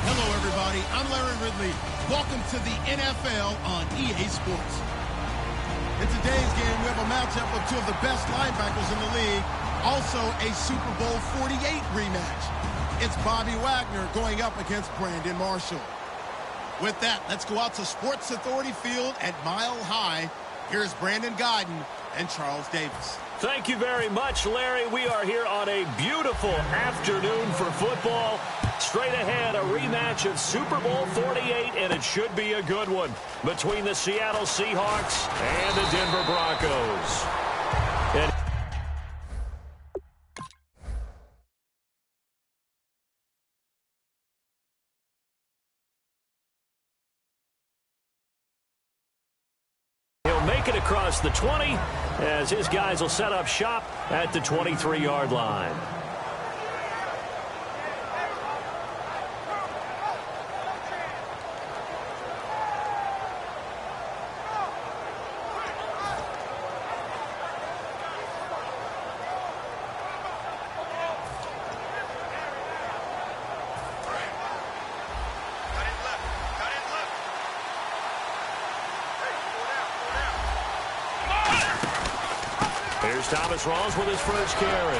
Hello, everybody. I'm Larry Ridley. Welcome to the NFL on EA Sports. In today's game, we have a matchup of two of the best linebackers in the league, also a Super Bowl 48 rematch. It's Bobby Wagner going up against Brandon Marshall. With that, let's go out to Sports Authority Field at Mile High. Here's Brandon Gaudin and Charles Davis. Thank you very much, Larry. We are here on a beautiful afternoon for football. Straight ahead, a rematch of Super Bowl 48, and it should be a good one, between the Seattle Seahawks and the Denver Broncos. And he'll make it across the 20 as his guys will set up shop at the 23-yard line. Here's Thomas Rawls with his first carry.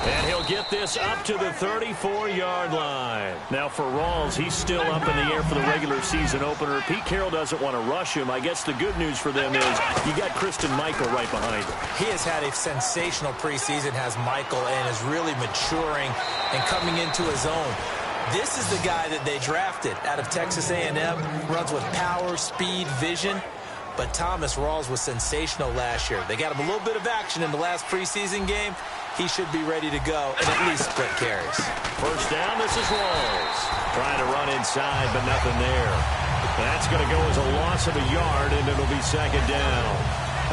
And he'll get this up to the 34-yard line. Now for Rawls, he's still up in the air for the regular season opener. Pete Carroll doesn't want to rush him. I guess the good news for them is you got Christine Michael right behind him. He has had a sensational preseason, has Michael, and is really maturing and coming into his own. This is the guy that they drafted out of Texas A&M, runs with power, speed, vision. But Thomas Rawls was sensational last year. They got him a little bit of action in the last preseason game. He should be ready to go and at least split carries. First down, this is Rawls. Trying to run inside, but nothing there. That's going to go as a loss of a yard, and it'll be second down.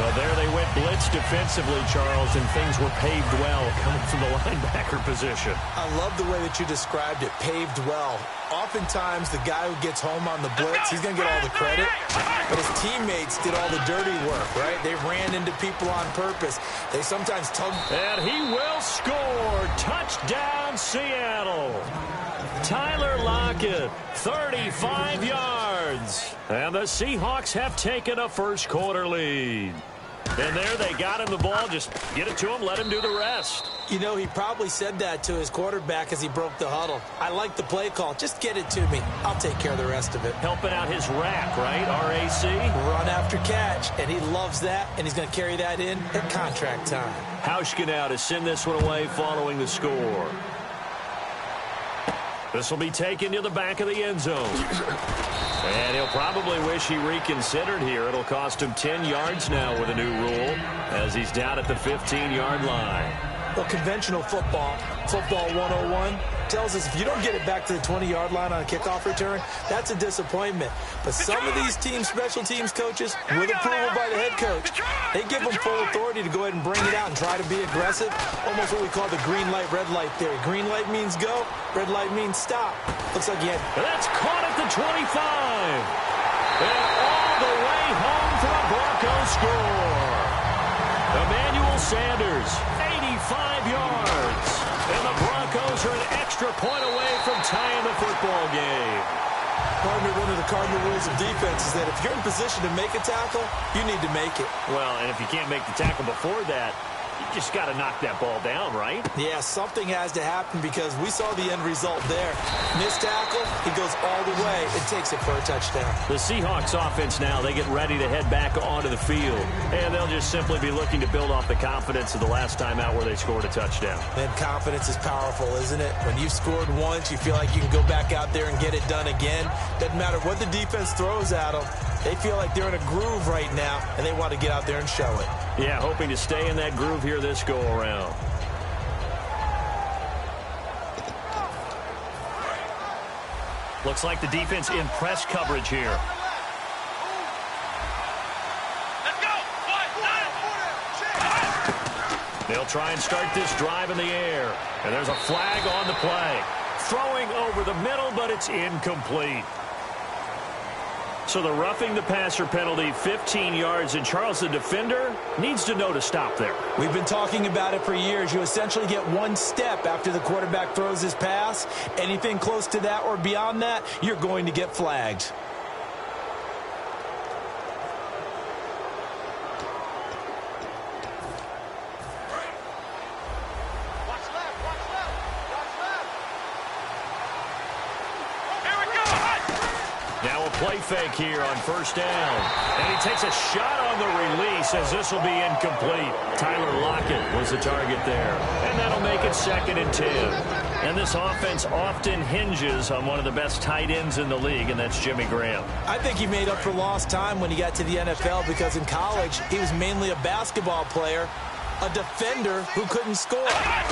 Well, there they went blitz defensively, Charles, and things were paved well coming from the linebacker position. I love the way that you described it, paved well. Oftentimes, the guy who gets home on the blitz, he's going to get all the credit, but his teammates did all the dirty work, right? They ran into people on purpose. They sometimes tugged. And he will score. Touchdown, Seattle. Tyler Lockett, 35 yards. And the Seahawks have taken a first quarter lead. And there they got him the ball. Just get it to him, let him do the rest. You know, he probably said that to his quarterback as he broke the huddle. I like the play call. Just get it to me. I'll take care of the rest of it. Helping out his rack, right? R-A-C? Run after catch. And he loves that, and he's going to carry that in at contract time. Hauschka now to send this one away following the score. This will be taken to the back of the end zone. And he'll probably wish he reconsidered here. It'll cost him 10 yards now with a new rule as he's down at the 15-yard line. Well, conventional football 101, tells us if you don't get it back to the 20-yard line on a kickoff return, that's a disappointment. But some of these teams, special teams coaches, with approval by the head coach, they give them full authority to go ahead and bring it out and try to be aggressive, almost what we call the green light, red light theory. Green light means go, red light means stop. Looks like he had... That's caught at the 25. And all the way home for a Broncos score. Emmanuel Sanders, 85 yards. And the Broncos are an extra point away from tying the football game. Partner, one of the cardinal rules of defense is that if you're in position to make a tackle, you need to make it. Well, and if you can't make the tackle before that, you just got to knock that ball down, right? Yeah, something has to happen because we saw the end result there. Missed tackle, he goes all the way and takes it for a touchdown. The Seahawks offense now, they get ready to head back onto the field. And they'll just simply be looking to build off the confidence of the last time out where they scored a touchdown. And confidence is powerful, isn't it? When you've scored once, you feel like you can go back out there and get it done again. Doesn't matter what the defense throws at them. They feel like they're in a groove right now, and they want to get out there and show it. Yeah, hoping to stay in that groove here this go-around. Looks like the defense in press coverage here. Let's go. They'll try and start this drive in the air. And there's a flag on the play. Throwing over the middle, but it's incomplete. So the roughing the passer penalty, 15 yards, and Charles, the defender, needs to know to stop there. We've been talking about it for years. You essentially get one step after the quarterback throws his pass. Anything close to that or beyond that, you're going to get flagged. Play fake here on first down. And he takes a shot on the release as this will be incomplete. Tyler Lockett was the target there. And that'll make it 2nd and 10. And this offense often hinges on one of the best tight ends in the league, and that's Jimmy Graham. I think he made up for lost time when he got to the NFL because in college he was mainly a basketball player, a defender who couldn't score.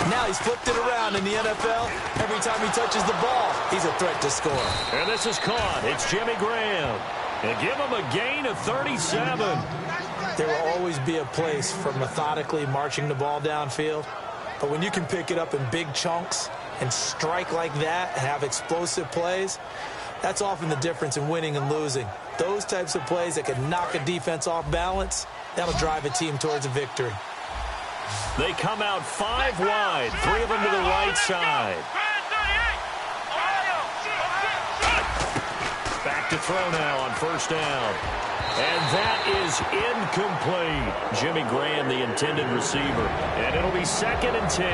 Now he's flipped it around in the NFL. Every time he touches the ball, he's a threat to score. And this is caught. It's Jimmy Graham. And give him a gain of 37. There will always be a place for methodically marching the ball downfield. But when you can pick it up in big chunks and strike like that and have explosive plays, that's often the difference in winning and losing. Those types of plays that can knock a defense off balance, that'll drive a team towards a victory. They come out 5 wide, 3 of them to the right side. Back to throw now on first down. And that is incomplete. Jimmy Graham, the intended receiver. And it'll be 2nd and 10.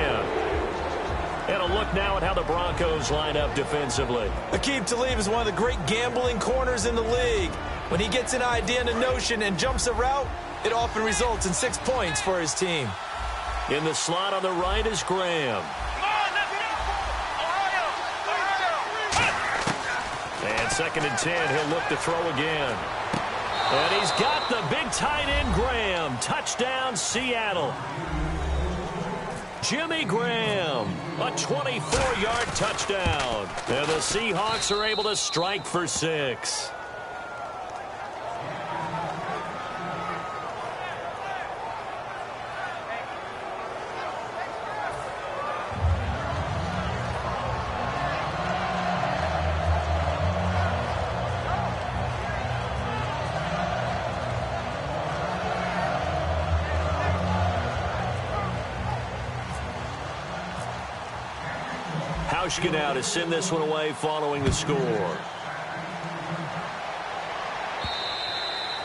And a look now at how the Broncos line up defensively. Aqib Talib is one of the great gambling corners in the league. When he gets an idea and a notion and jumps a route, it often results in 6 points for his team. In the slot on the right is Graham. And 2nd and 10, he'll look to throw again. And he's got the big tight end, Graham. Touchdown, Seattle. Jimmy Graham, a 24-yard touchdown. And the Seahawks are able to strike for 6. Now to send this one away following the score.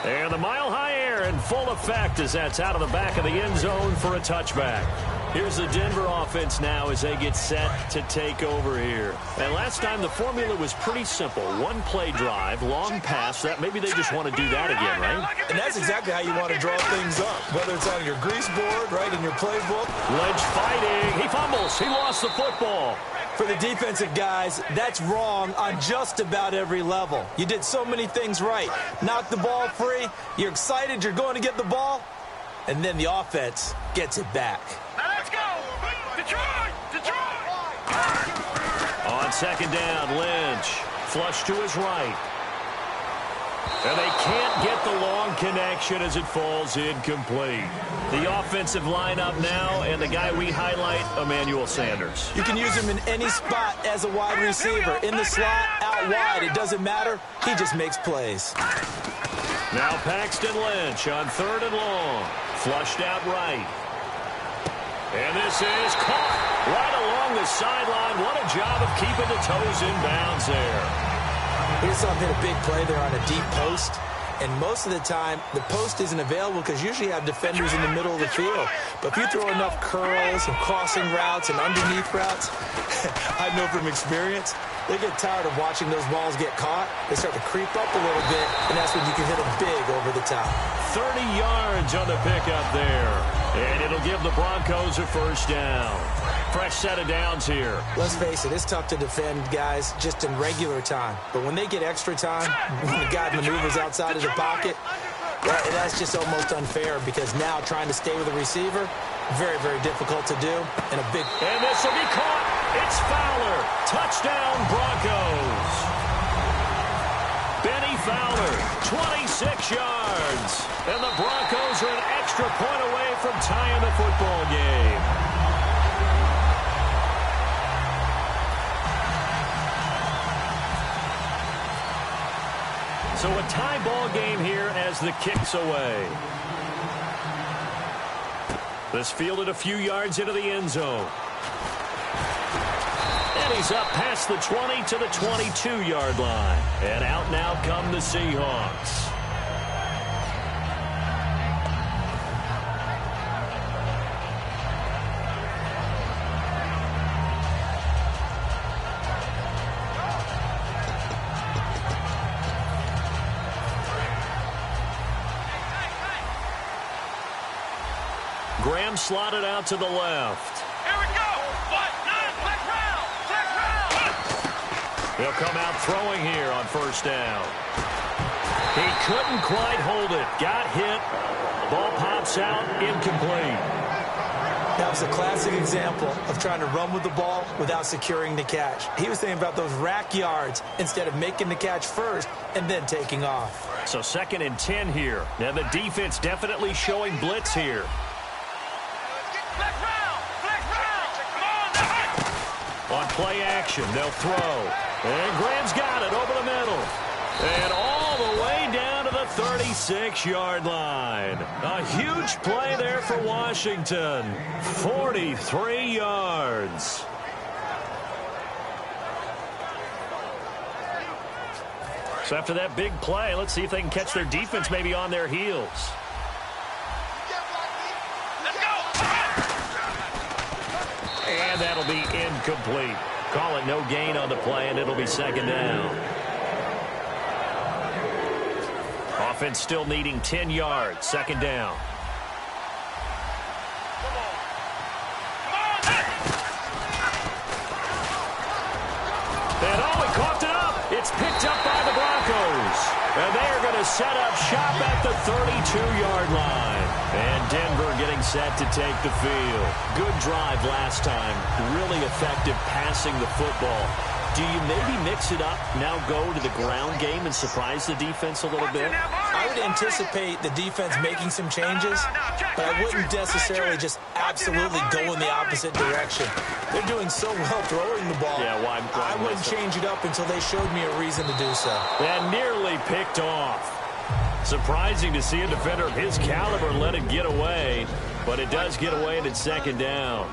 And the mile-high air in full effect as that's out of the back of the end zone for a touchback. Here's the Denver offense now as they get set to take over here. And last time the formula was pretty simple. One play drive, long pass. That maybe they just want to do that again, right? And that's exactly how you want to draw things up. Whether it's on your grease board, right, in your playbook. Lynch fighting. He fumbles. He lost the football. For the defensive guys, that's wrong on just about every level. You did so many things right. Knock the ball free. You're excited you're going to get the ball. And then the offense gets it back. Now let's go! Detroit! On 2nd down, Lynch. Flush to his right. And they can't get the long connection as it falls incomplete. The offensive lineup now, and the guy we highlight, Emmanuel Sanders. You can use him in any spot as a wide receiver. In the slot, out wide, it doesn't matter. He just makes plays. Now Paxton Lynch on 3rd and long. Flushed out right. And this is caught right along the sideline. What a job of keeping the toes in bounds there. We saw him hit a big play there on a deep post. And most of the time, the post isn't available because usually you have defenders in the middle of the field. But if you throw enough curls and crossing routes and underneath routes, I know from experience, they get tired of watching those balls get caught. They start to creep up a little bit, and that's when you can hit them big over the top. 30 yards on the pickup there. And it'll give the Broncos a first down. Fresh set of downs here. Let's face it, it's tough to defend guys just in regular time. But when they get extra time, when the guy maneuvers outside of the pocket, that's just almost unfair because now trying to stay with the receiver, very, very difficult to do. And this will be caught. It's Fowler. Touchdown, Broncos. Benny Fowler, 26 yards. And the Broncos are an extra point away from tying the football game. So a tie ball game here as the kick's away. This fielded a few yards into the end zone. And he's up past the 20 to the 22-yard line. And out now come the Seahawks. Graham slotted out to the left. Here we go. Flex round. He'll come out throwing here on first down. He couldn't quite hold it. Got hit. Ball pops out. Incomplete. That was a classic example of trying to run with the ball without securing the catch. He was thinking about those rack yards instead of making the catch first and then taking off. So 2nd and 10 here. Now the defense definitely showing blitz here. On play action, they'll throw. And Graham's got it over the middle. And all the way down to the 36-yard line. A huge play there for Washington. 43 yards. So after that big play, let's see if they can catch their defense maybe on their heels. And that'll be incomplete. Call it no gain on the play, and it'll be 2nd down. Offense still needing 10 yards. 2nd down. And he coughed it up. It's picked up by the Broncos. And they're going to set up shop at the 32-yard line. And Denver getting set to take the field. Good drive last time. Really effective passing the football. Do you maybe mix it up, now go to the ground game and surprise the defense a little bit? I would anticipate the defense making some changes, but I wouldn't necessarily just absolutely go in the opposite direction. They're doing so well throwing the ball. Yeah, why I wouldn't change it up until they showed me a reason to do so. And nearly picked off. Surprising to see a defender of his caliber let it get away, but it does get away and it's 2nd down.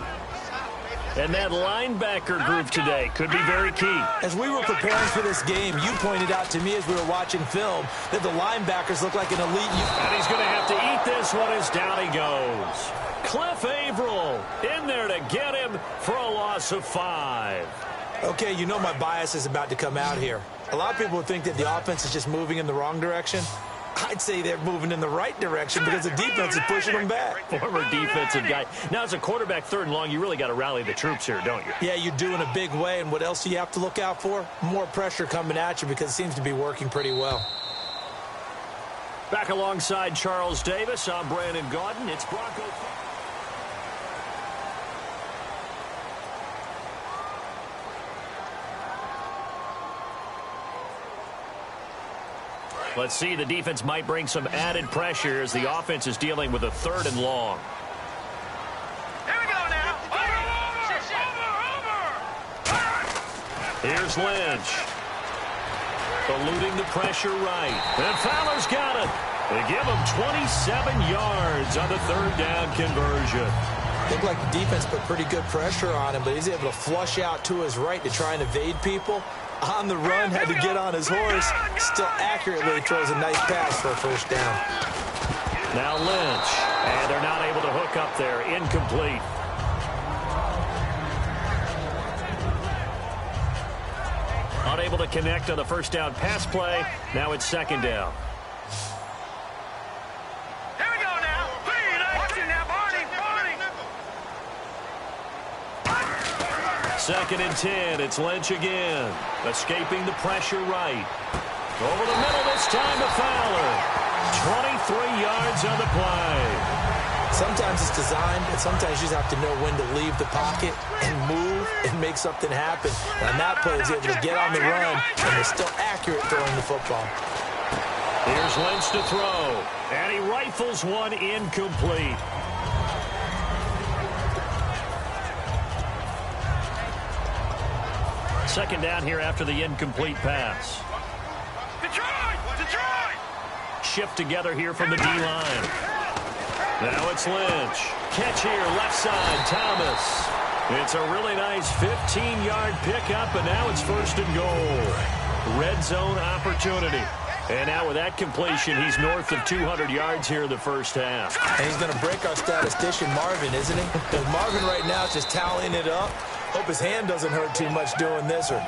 And that linebacker group today could be very key. As we were preparing for this game, you pointed out to me as we were watching film that the linebackers look like an elite. And he's going to have to eat this one as down he goes. Cliff Averill in there to get him for a loss of 5. Okay, you know my bias is about to come out here. A lot of people would think that the offense is just moving in the wrong direction. I'd say they're moving in the right direction because the defense is pushing them back. Former defensive guy. Now, as a quarterback 3rd and long, you really got to rally the troops here, don't you? Yeah, you do in a big way. And what else do you have to look out for? More pressure coming at you because it seems to be working pretty well. Back alongside Charles Davis, I'm Brandon Gaudin. It's Broncos. Let's see, the defense might bring some added pressure as the offense is dealing with a 3rd and long. Here we go now. Over. Here's Lynch. Eluding the pressure right. And Fowler's got it. They give him 27 yards on the 3rd down conversion. Looked like the defense put pretty good pressure on him, but he's able to flush out to his right to try and evade people. On the run, had to get on his horse. Still accurately throws a nice pass for a 1st down. Now Lynch. And they're not able to hook up there. Incomplete. Unable to connect on the 1st down pass play. Now it's 2nd down. Here we go now. Watching now, Barney. 2nd and 10. It's Lynch again. Escaping the pressure right. Over the middle this time to Fowler. 23 yards on the play. Sometimes it's designed, but sometimes you just have to know when to leave the pocket and move and make something happen. And on that play, he's able to get on the run, and they're still accurate throwing the football. Here's Lynch to throw. And he rifles one incomplete. Second down here after the incomplete pass. The Detroit! Detroit! Shift together here from the D-line. Now it's Lynch. Catch here, left side, Thomas. It's a really nice 15-yard pickup, and now it's 1st and goal. Red zone opportunity. And now with that completion, he's north of 200 yards here in the first half. And he's going to break our statistician, Marvin, isn't he? Because Marvin right now is just tallying it up. Hope his hand doesn't hurt too much doing this or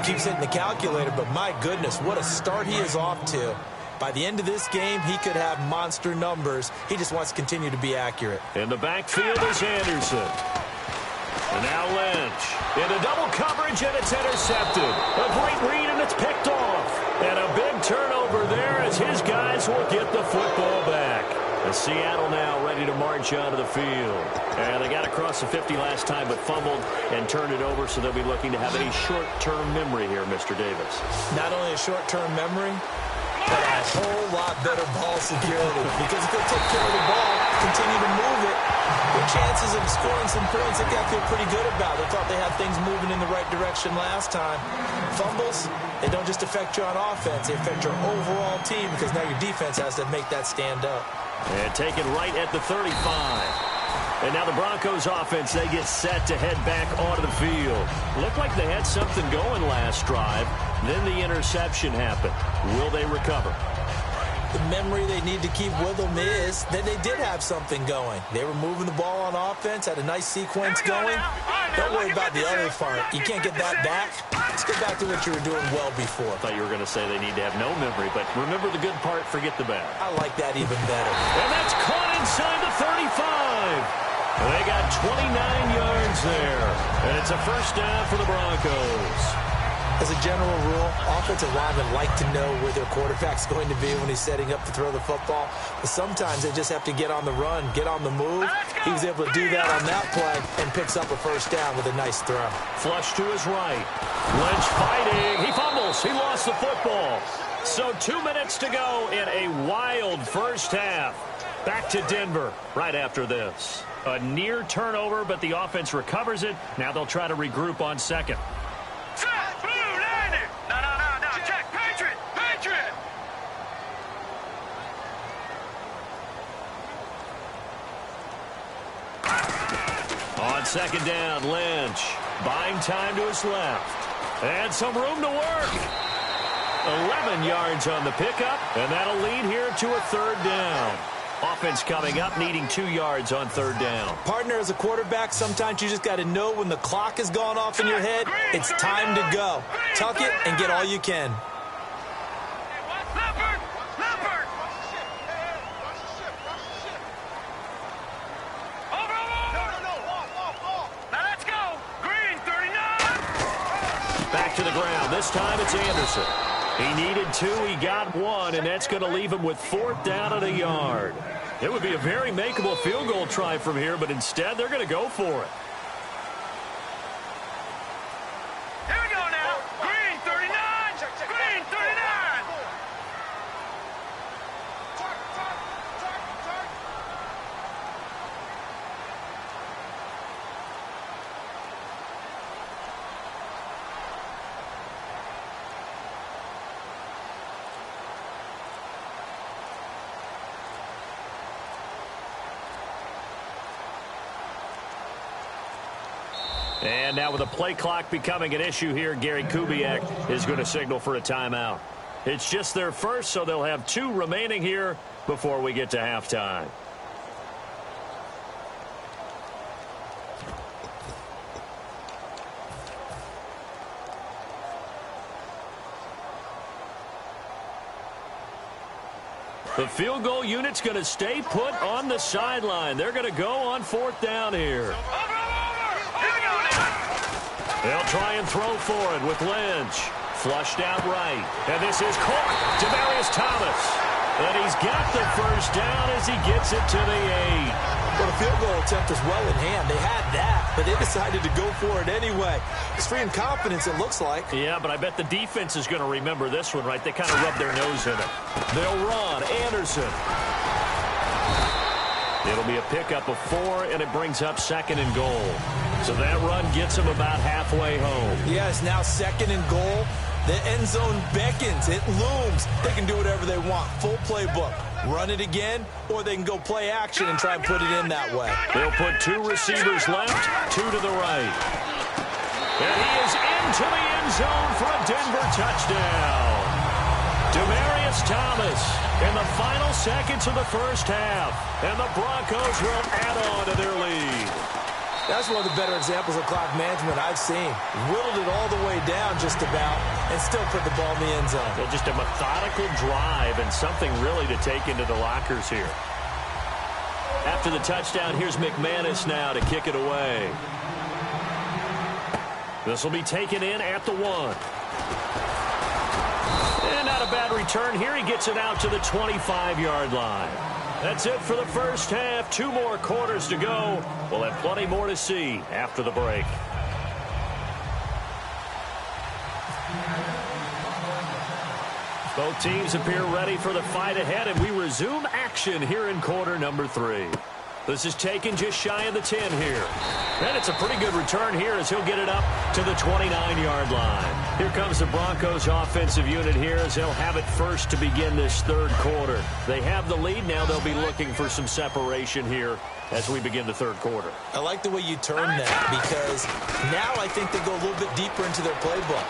keeps hitting the calculator. But my goodness, what a start he is off to. By the end of this game, he could have monster numbers. He just wants to continue to be accurate. In the backfield is Anderson. And now Lynch. Into double coverage, and it's intercepted. A great read, and it's picked off. And a big turnover there as his guys will get the football back. And Seattle now ready to march onto the field. And they got across the 50 last time, but fumbled and turned it over, so they'll be looking to have a short-term memory here, Mr. Davis. Not only a short-term memory, but a whole lot better ball security. Because if they take care of the ball, continue to move it, their chances of scoring some points, they got to feel pretty good about. They thought they had things moving in the right direction last time. Fumbles, they don't just affect you on offense. They affect your overall team because now your defense has to make that stand up. And taken right at the 35. And now the Broncos offense, they get set to head back onto the field. Looked like they had something going last drive. Then the interception happened. Will they recover? The memory they need to keep with them is that they did have something going. They were moving the ball on offense, had a nice sequence going. Don't worry about the other part. You can't get that back. Let's get back to what you were doing well before. I thought you were going to say they need to have no memory, but remember the good part, forget the bad. I like that even better. And that's caught inside the 35. They got 29 yards there. And it's a first down for the Broncos. As a general rule, offensive linemen like to know where their quarterback's going to be when he's setting up to throw the football. But sometimes they just have to get on the run, get on the move. He was able to do that on that play and picks up a first down with a nice throw. Flush to his right. Lynch fighting. He fumbles. He lost the football. So 2 minutes to go in a wild first half. Back to Denver right after this. A near turnover, but the offense recovers it. Now they'll try to regroup on second. On second down, Lynch buying time to his left. And some room to work. 11 yards on the pickup, and that'll lead here to a third down. Offense coming up, needing 2 yards on third down. Partner, as a quarterback, sometimes you just got to know when the clock has gone off in your head, it's time to go. Tuck it and get all you can. Back to the ground. This time it's Anderson. He needed 2. He got 1, and that's going to leave him with 4th down and a yard. It would be a very makeable field goal try from here, but instead they're going to go for it. Here we go now. Green 39. Green 39. And now with the play clock becoming an issue here, Gary Kubiak is going to signal for a timeout. It's just their first, so they'll have 2 remaining here before we get to halftime. The field goal unit's going to stay put on the sideline. They're going to go on 4th down here. They'll try and throw for it with Lynch. Flushed out right. And this is caught. Demaryius Thomas. And he's got the first down as he gets it to the 8. Well, the field goal attempt was well in hand. They had that, but they decided to go for it anyway. Extreme confidence, it looks like. Yeah, but I bet the defense is going to remember this one, right? They kind of rub their nose in it. They'll run. Anderson. It'll be a pickup of 4, and it brings up 2nd and goal. So that run gets them about halfway home. Yeah, it's now 2nd and goal. The end zone beckons. It looms. They can do whatever they want. Full playbook. Run it again, or they can go play action and try and put it in that way. They'll put 2 receivers left, 2 to the right. And he is into the end zone for a Denver touchdown. Demaryius Thomas in the final seconds of the first half. And the Broncos will add on to their lead. That's one of the better examples of clock management I've seen. Whittled it all the way down just about and still put the ball in the end zone. Well, just a methodical drive and something really to take into the lockers here. After the touchdown, here's McManus now to kick it away. This will be taken in at the 1. And not a bad return here. He gets it out to the 25-yard line. That's it for the first half. 2 more quarters to go. We'll have plenty more to see after the break. Both teams appear ready for the fight ahead, and we resume action here in quarter number 3. This is taken just shy of the 10 here. And it's a pretty good return here as he'll get it up to the 29-yard line. Here comes the Broncos offensive unit here as they'll have it first to begin this third quarter. They have the lead. Now they'll be looking for some separation here as we begin the third quarter. I like the way you turn that because now I think they go a little bit deeper into their playbook.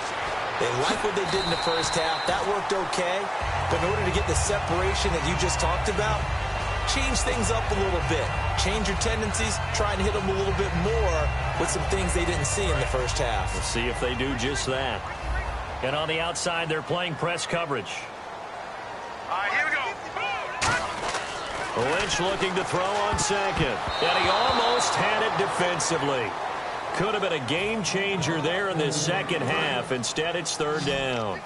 They like what they did in the first half. That worked okay. But in order to get the separation that you just talked about, change things up a little bit. Change your tendencies. Try and hit them a little bit more with some things they didn't see in the first half. We'll see if they do just that. And on the outside, they're playing press coverage. All right, here we go. Lynch looking to throw on second. And he almost had it defensively. Could have been a game changer there in this second half. Instead, it's third down.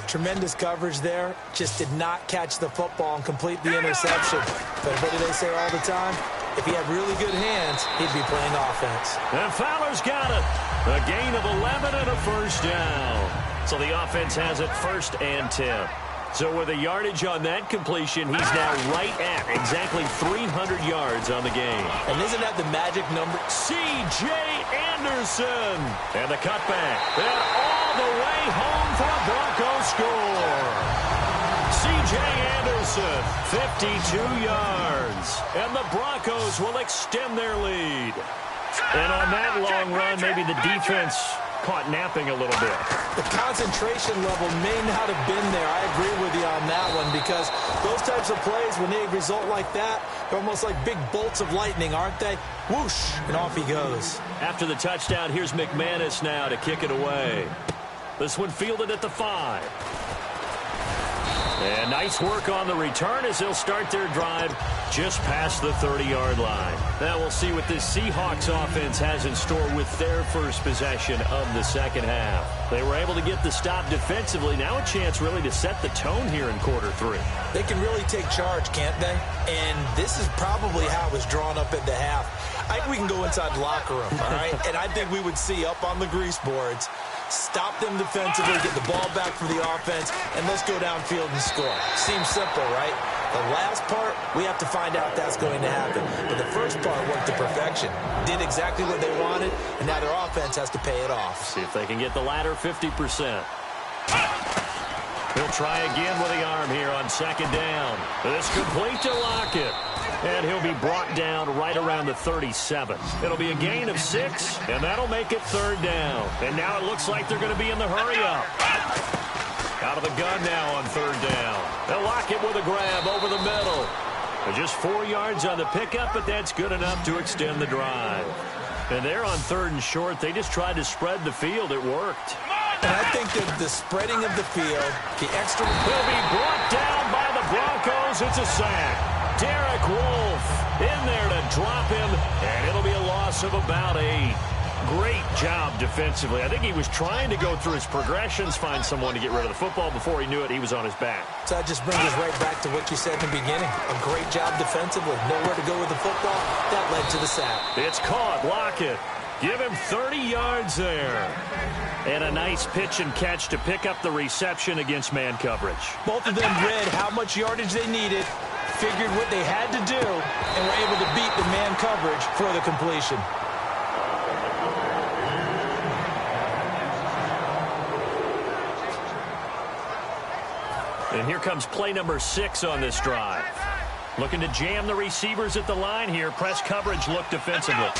Tremendous coverage there. Just did not catch the football and complete the interception. But what do they say all the time? If he had really good hands, he'd be playing offense. And Fowler's got it. A gain of 11 and a first down. So the offense has it 1st and 10. So with a yardage on that completion, he's now right at exactly 300 yards on the game. And isn't that the magic number? C.J. Anderson. And the cutback. And all the way home for a Broncos score. C.J. Anderson, 52 yards. And the Broncos will extend their lead. And on that long run, maybe the defense caught napping a little bit. The concentration level may not have been there. I agree with you on that one because those types of plays, when they result like that, they're almost like big bolts of lightning, aren't they? Whoosh, and off he goes. After the touchdown, here's McManus now to kick it away. This one fielded at the 5. And nice work on the return as they'll start their drive just past the 30-yard line. Now we'll see what this Seahawks offense has in store with their first possession of the second half. They were able to get the stop defensively. Now a chance really to set the tone here in quarter 3. They can really take charge, can't they? And this is probably how it was drawn up at the half. I think we can go inside the locker room, all right? And I think we would see up on the grease boards, stop them defensively, get the ball back for the offense, and let's go downfield and score. Seems simple, right? The last part, we have to find out that's going to happen. But the first part worked to perfection. Did exactly what they wanted, and now their offense has to pay it off. See if they can get the latter 50%. He'll try again with the arm here on second down. This complete to Lockett. And he'll be brought down right around the 37. It'll be a gain of 6, and that'll make it third down. And now it looks like they're going to be in the hurry-up. Out of the gun now on third down. They'll lock it with a grab over the middle. Just 4 yards on the pickup, but that's good enough to extend the drive. And they're on third and short. They just tried to spread the field. It worked. And I think that the spreading of the field, the extra... will be brought down by the Broncos. It's a sack. Derek Wolfe in there to drop him, and it'll be a loss of about 8. Great job defensively. I think he was trying to go through his progressions, find someone to get rid of the football. Before he knew it, he was on his back. So that just brings us right back to what you said in the beginning. A great job defensively. Nowhere to go with the football. That led to the sack. It's caught. Lockett. Give him 30 yards there. And a nice pitch and catch to pick up the reception against man coverage. Both of them read how much yardage they needed, figured what they had to do, and were able to beat the man coverage for the completion. And here comes play number 6 on this drive. Looking to jam the receivers at the line here. Press coverage look defensively.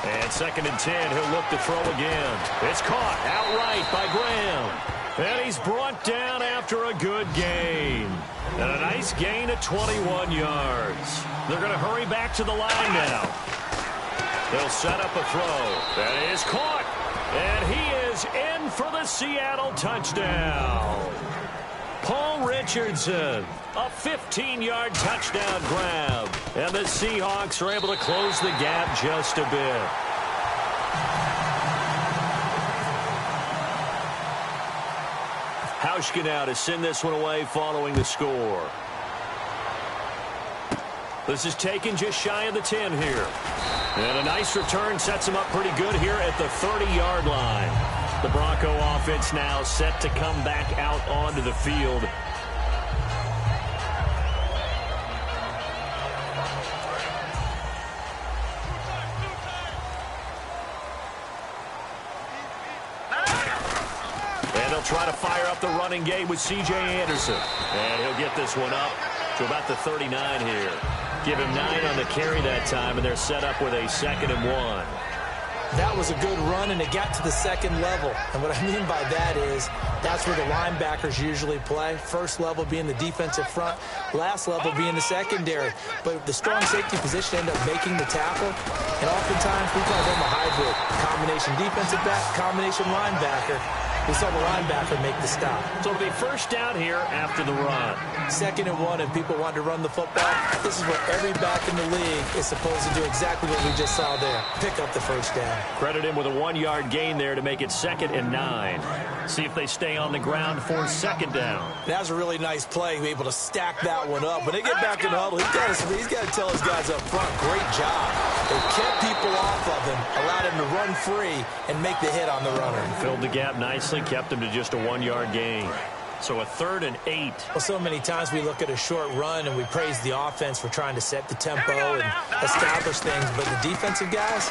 And 2nd and 10, he'll look to throw again. It's caught outright by Graham. And he's brought down after a good gain. And a nice gain of 21 yards. They're going to hurry back to the line now. They'll set up a throw. That is caught. And he is in for the Seattle touchdown. Paul Richardson, a 15-yard touchdown grab. And the Seahawks are able to close the gap just a bit. Hauschka now to send this one away following the score. This is taken just shy of the 10 here. And a nice return sets him up pretty good here at the 30-yard line. The Bronco offense now set to come back out onto the field. And they'll try to fire up the running game with C.J. Anderson. And he'll get this one up to about the 39 here. Give him 9 on the carry that time, and they're set up with a 2nd and 1. That was a good run, and it got to the 2nd level. And what I mean by that is that's where the linebackers usually play. First level being the defensive front, last level being the secondary. But the strong safety position ended up making the tackle. And oftentimes we call them a hybrid. Combination defensive back, combination linebacker. We saw the linebacker make the stop. So it'll be first down here after the run. 2nd and 1, and people want to run the football. This is where every back in the league is supposed to do exactly what we just saw there. Pick up the first down. Credit him with a 1-yard gain there to make it 2nd and 9. See if they stay on the ground for 2nd down. That was a really nice play, to be able to stack that one up. When they get back in the huddle, he's got to tell his guys up front, great job. They kept people off of him, allowed him to run free, and make the hit on the runner. Filled the gap nicely, kept him to just a 1-yard gain. So a 3rd and 8. Well, so many times we look at a short run and we praise the offense for trying to set the tempo and establish things. But the defensive guys,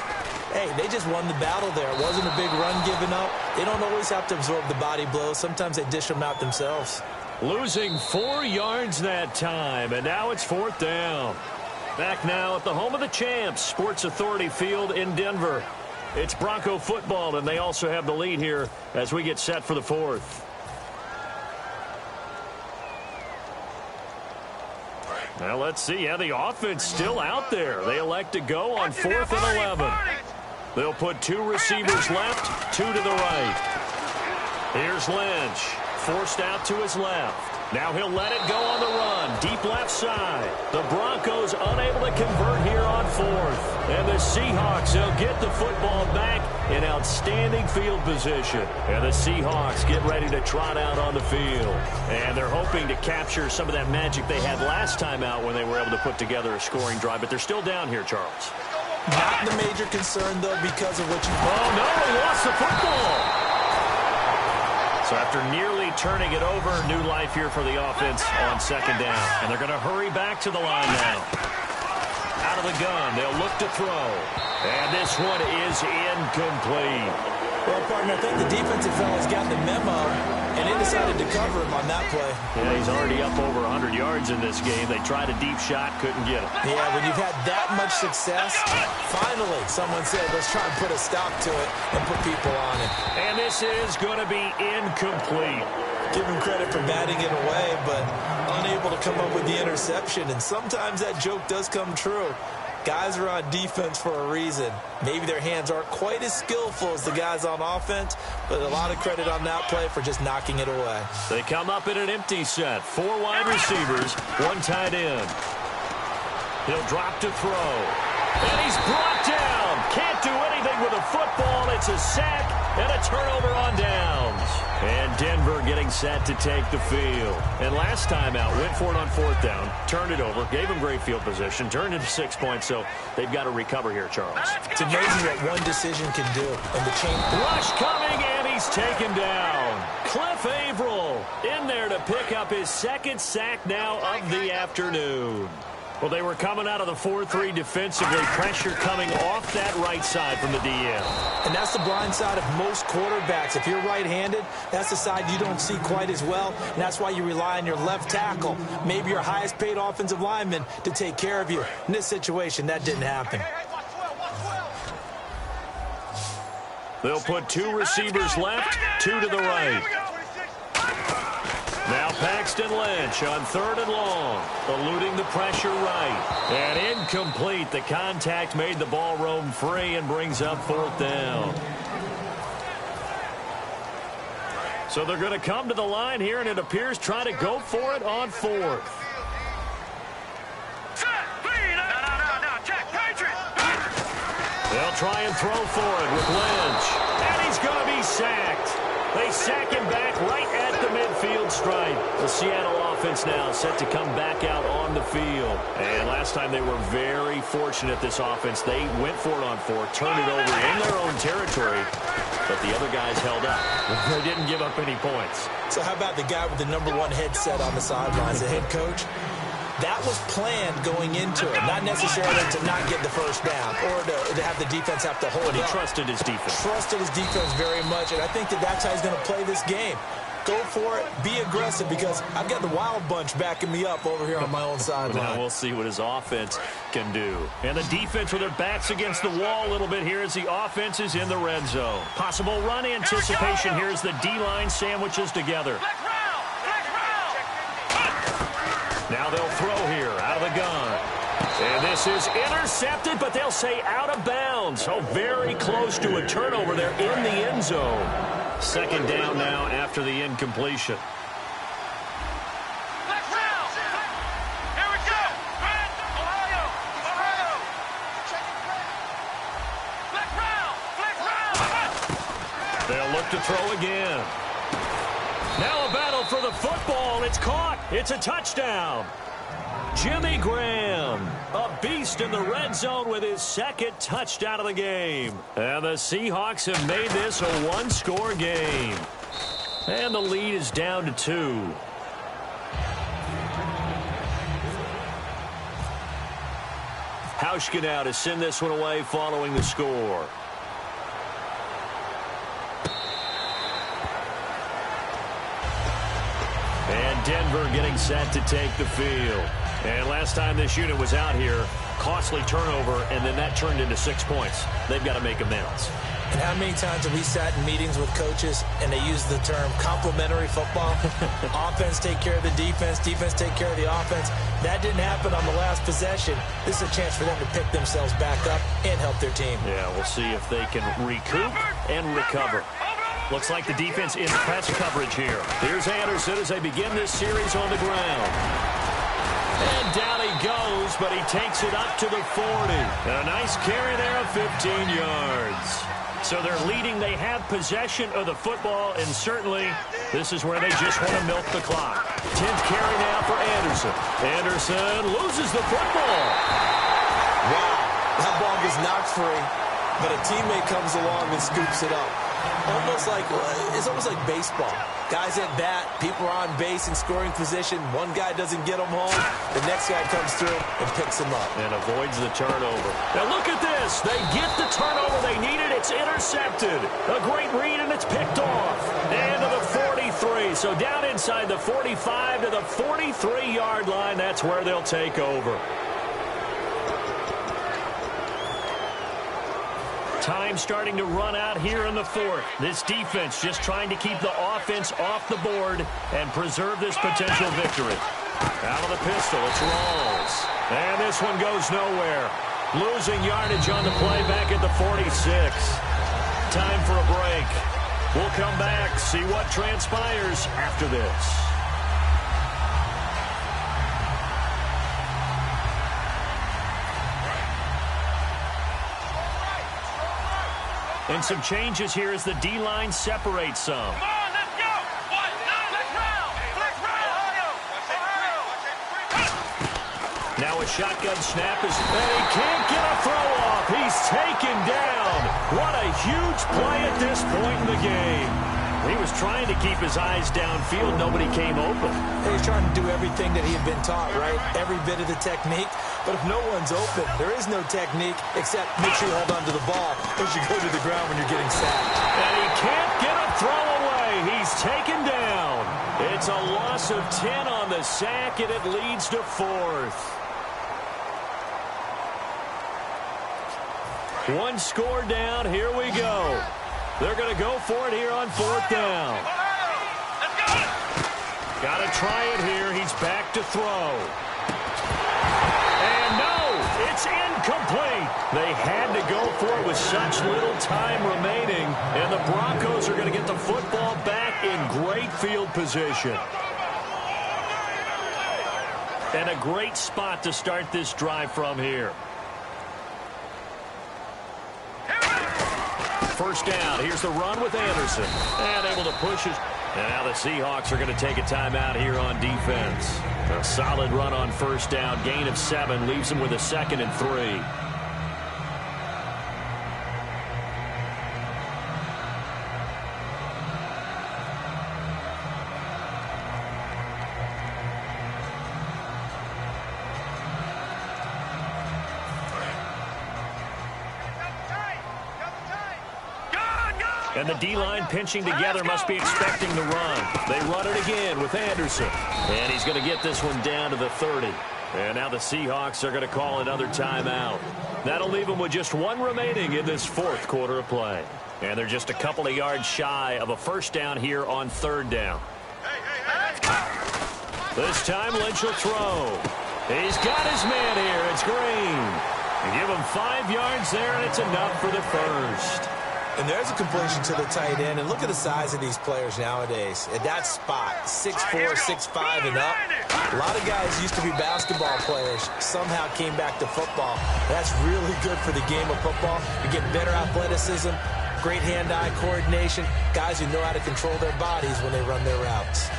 hey, they just won the battle there. It wasn't a big run given up. They don't always have to absorb the body blows. Sometimes they dish them out themselves. Losing 4 yards that time, and now it's 4th down. Back now at the home of the champs, Sports Authority Field in Denver. It's Bronco football, and they also have the lead here as we get set for the 4th. Now let's see. Yeah, the offense still out there. They elect to go on 4th and 11. They'll put 2 receivers left, 2 to the right. Here's Lynch, forced out to his left. Now he'll let it go on the run, deep left side. The Broncos unable to convert here on 4th. And the Seahawks, they'll get the football back in outstanding field position. And the Seahawks get ready to trot out on the field. And they're hoping to capture some of that magic they had last time out when they were able to put together a scoring drive. But they're still down here, Charles. Not the major concern, though, because of what you... Oh, no, he lost the football. So after nearly turning it over, new life here for the offense on 2nd down. And they're going to hurry back to the line now. Out of the gun, they'll look to throw. And this one is incomplete. Well, partner, I think the defensive fellas got the memo, and they decided to cover him on that play. Yeah, he's already up over 100 yards in this game. They tried a deep shot, couldn't get it. Yeah, when you've had that much success, finally someone said, let's try and put a stop to it and put people on it. And this is going to be incomplete. Give him credit for batting it away, but unable to come up with the interception. And sometimes that joke does come true. Guys are on defense for a reason. Maybe their hands aren't quite as skillful as the guys on offense, but a lot of credit on that play for just knocking it away. They come up in an empty set. 4 wide receivers, 1 tight end. He'll drop to throw. And he's brought down. Can't do anything with a football. It's a sack and a turnover on downs. And Denver getting set to take the field. And last time out, went for it on 4th down, turned it over, gave him great field position, turned it to 6 points, so they've got to recover here, Charles. It's amazing what one decision can do. And the chain rush coming, and he's taken down. Cliff Averill in there to pick up his 2nd sack now of the afternoon. Well, they were coming out of the 4-3 defensively. Pressure coming off that right side from the DM. And that's the blind side of most quarterbacks. If you're right-handed, that's the side you don't see quite as well. And that's why you rely on your left tackle, maybe your highest-paid offensive lineman, to take care of you. In this situation, that didn't happen. They'll put 2 receivers left, 2 to the right. Now Paxton Lynch on 3rd and long, eluding the pressure right. And incomplete. The contact made the ball roam free and brings up 4th down. So they're going to come to the line here, and it appears try to go for it on 4th. They'll try and throw for it with Lynch. And he's going to be sacked. They sack him back right at the midfield stripe. The Seattle offense now set to come back out on the field. And last time they were very fortunate, this offense. They went for it on 4th, turned it over in their own territory, but the other guys held up. They didn't give up any points. So how about the guy with the #1 headset on the sidelines, the head coach? That was planned going into it, not necessarily to not get the first down or to have the defense have to hold it. But he trusted his defense. Trusted his defense very much, and I think that's how he's going to play this game. Go for it, be aggressive, because I've got the wild bunch backing me up over here on my own sideline. Now we'll see what his offense can do. And the defense with their backs against the wall a little bit here as the offense is in the red zone. Possible run anticipation here as the D-line sandwiches together. Now they'll throw here out of the gun. And this is intercepted, but they'll say out of bounds. Oh, very close to a turnover there in the end zone. 2nd down now after the incompletion. They'll look to throw again. Now a battle for the football. It's caught. It's a touchdown. Jimmy Graham, a beast in the red zone with his 2nd touchdown of the game. And the Seahawks have made this a 1-score game. And the lead is down to 2. Hauschka now to send this one away following the score. And Denver getting set to take the field. And last time this unit was out here, costly turnover, and then that turned into 6 points. They've got to make amends. And how many times have we sat in meetings with coaches and they use the term complementary football? Offense take care of the defense, defense take care of the offense. That didn't happen on the last possession. This is a chance for them to pick themselves back up and help their team. Yeah, we'll see if they can recoup and recover. Looks like the defense in press coverage here. Here's Anderson as they begin this series on the ground. And down he goes, but he takes it up to the 40. And a nice carry there of 15 yards. So they're leading. They have possession of the football, and certainly this is where they just want to milk the clock. 10th carry now for Anderson. Anderson loses the football. Wow, that ball gets knocked free, but a teammate comes along and scoops it up. It's almost like baseball. Guys at bat, people are on base in scoring position. One guy doesn't get them home. The next guy comes through and picks them up. And avoids the turnover. Now look at this. They get the turnover they needed. It's intercepted. A great read, and it's picked off. And to the 43. So down inside the 45 to the 43-yard line. That's where they'll take over. Time starting to run out here in the 4th. This defense just trying to keep the offense off the board and preserve this potential victory. Out of the pistol, it's Rawls. And this one goes nowhere. Losing yardage on the play back at the 46. Time for a break. We'll come back, see what transpires after this. And some changes here as the D-line separates some. Come on, let's go! Flex round! Now a shotgun snap is, and he can't get a throw off. He's taken down. What a huge play at this point in the game. He was trying to keep his eyes downfield. Nobody came open. He's trying to do everything that he had been taught, right? Every bit of the technique. But if no one's open, there is no technique except make sure you hold on to the ball as you go to the ground when you're getting sacked. And he can't get a throw away. He's taken down. It's a loss of 10 on the sack, and it leads to 4th. One score down. Here we go. They're going to go for it here on 4th down. Got to try it here. He's back to throw. And no, it's incomplete. They had to go for it with such little time remaining. And the Broncos are going to get the football back in great field position. And a great spot to start this drive from here. First down. Here's the run with Anderson. And able to push it. And now the Seahawks are going to take a timeout here on defense. A solid run on first down. Gain of 7 leaves them with a 2nd and 3. And the D-line pinching together must be expecting the run. They run it again with Anderson. And he's going to get this one down to the 30. And now the Seahawks are going to call another timeout. That'll leave them with just 1 remaining in this 4th quarter of play. And they're just a couple of yards shy of a first down here on 3rd down. This time Lynch will throw. He's got his man here. It's Green. And give him 5 yards there, and it's enough for the first. And there's a completion to the tight end. And look at the size of these players nowadays. At that spot, 6'4", 6'5", and up. A lot of guys used to be basketball players, somehow came back to football. That's really good for the game of football. You get better athleticism, great hand-eye coordination, guys who know how to control their bodies when they run their routes.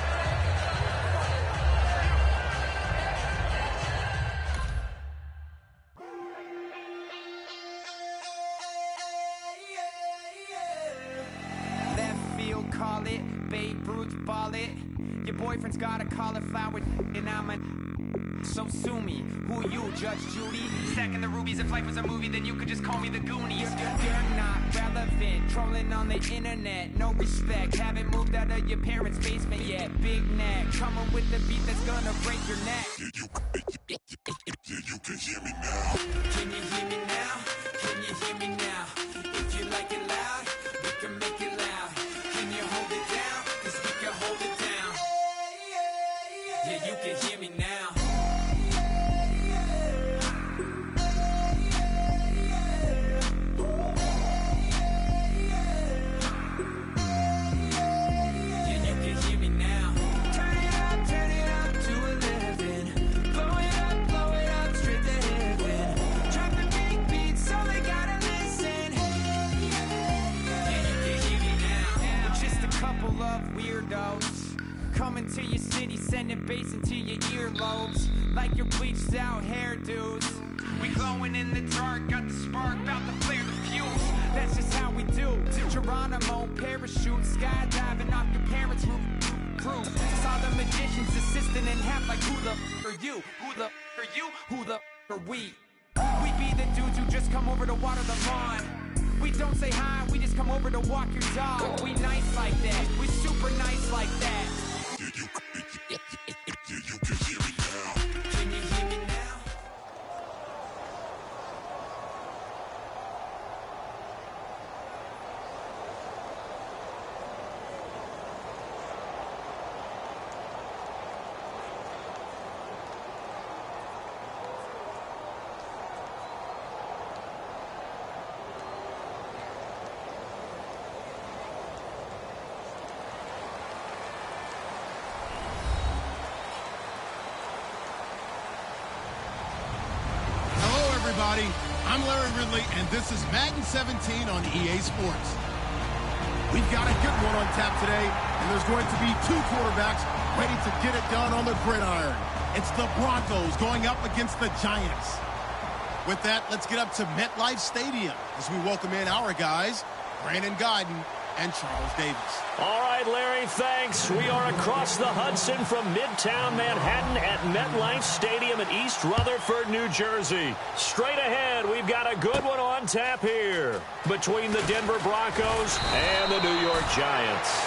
Call it, Babe Ruth ball it. Your boyfriend's got a cauliflower and I'm a... So sue me, who are you, Judge Judy? Stacking the rubies, if life was a movie, then you could just call me the Goonies. You're not relevant, trolling on the internet, no respect. Haven't moved out of your parents' basement yet, big neck. Coming with the beat that's gonna break your neck. You can hear me now. Can you hear me now? Can you hear me now? If you like it loud, we can make it loud. Can you hold it down? 'Cause we can hold it down. Yeah, you can hear me now. Yeah, you can hear me now. Turn it up to 11. Blow it up, straight to heaven. Drop the big beats, so they gotta listen. Yeah, you can hear me now. We're just a couple of weirdos coming to your city, sending bass into your earlobes like your bleached out hairdos. We glowing in the dark, got the spark, about to flare the fuse. That's just how we do. To Geronimo, parachute, skydiving off your parents' roof. Saw the magician's assistant in half like who the are you? Who the are you? Who the are we? We be the dudes who just come over to water the lawn. We don't say hi, we just come over to walk your dog. We nice like that, we super nice like that. You can hear me now. Can you hear me now? Everybody, I'm Larry Ridley, and this is Madden 17 on EA Sports. We've got a good one on tap today, and there's going to be two quarterbacks ready to get it done on the gridiron. It's the Broncos going up against the Giants. With that, let's get up to MetLife Stadium as we welcome in our guys, Brandon Guyton and Charles Davis. All right, Larry, thanks. We are across the Hudson from Midtown Manhattan at MetLife Stadium in East Rutherford, New Jersey. Straight ahead, we've got a good one on tap here between the Denver Broncos and the New York Giants.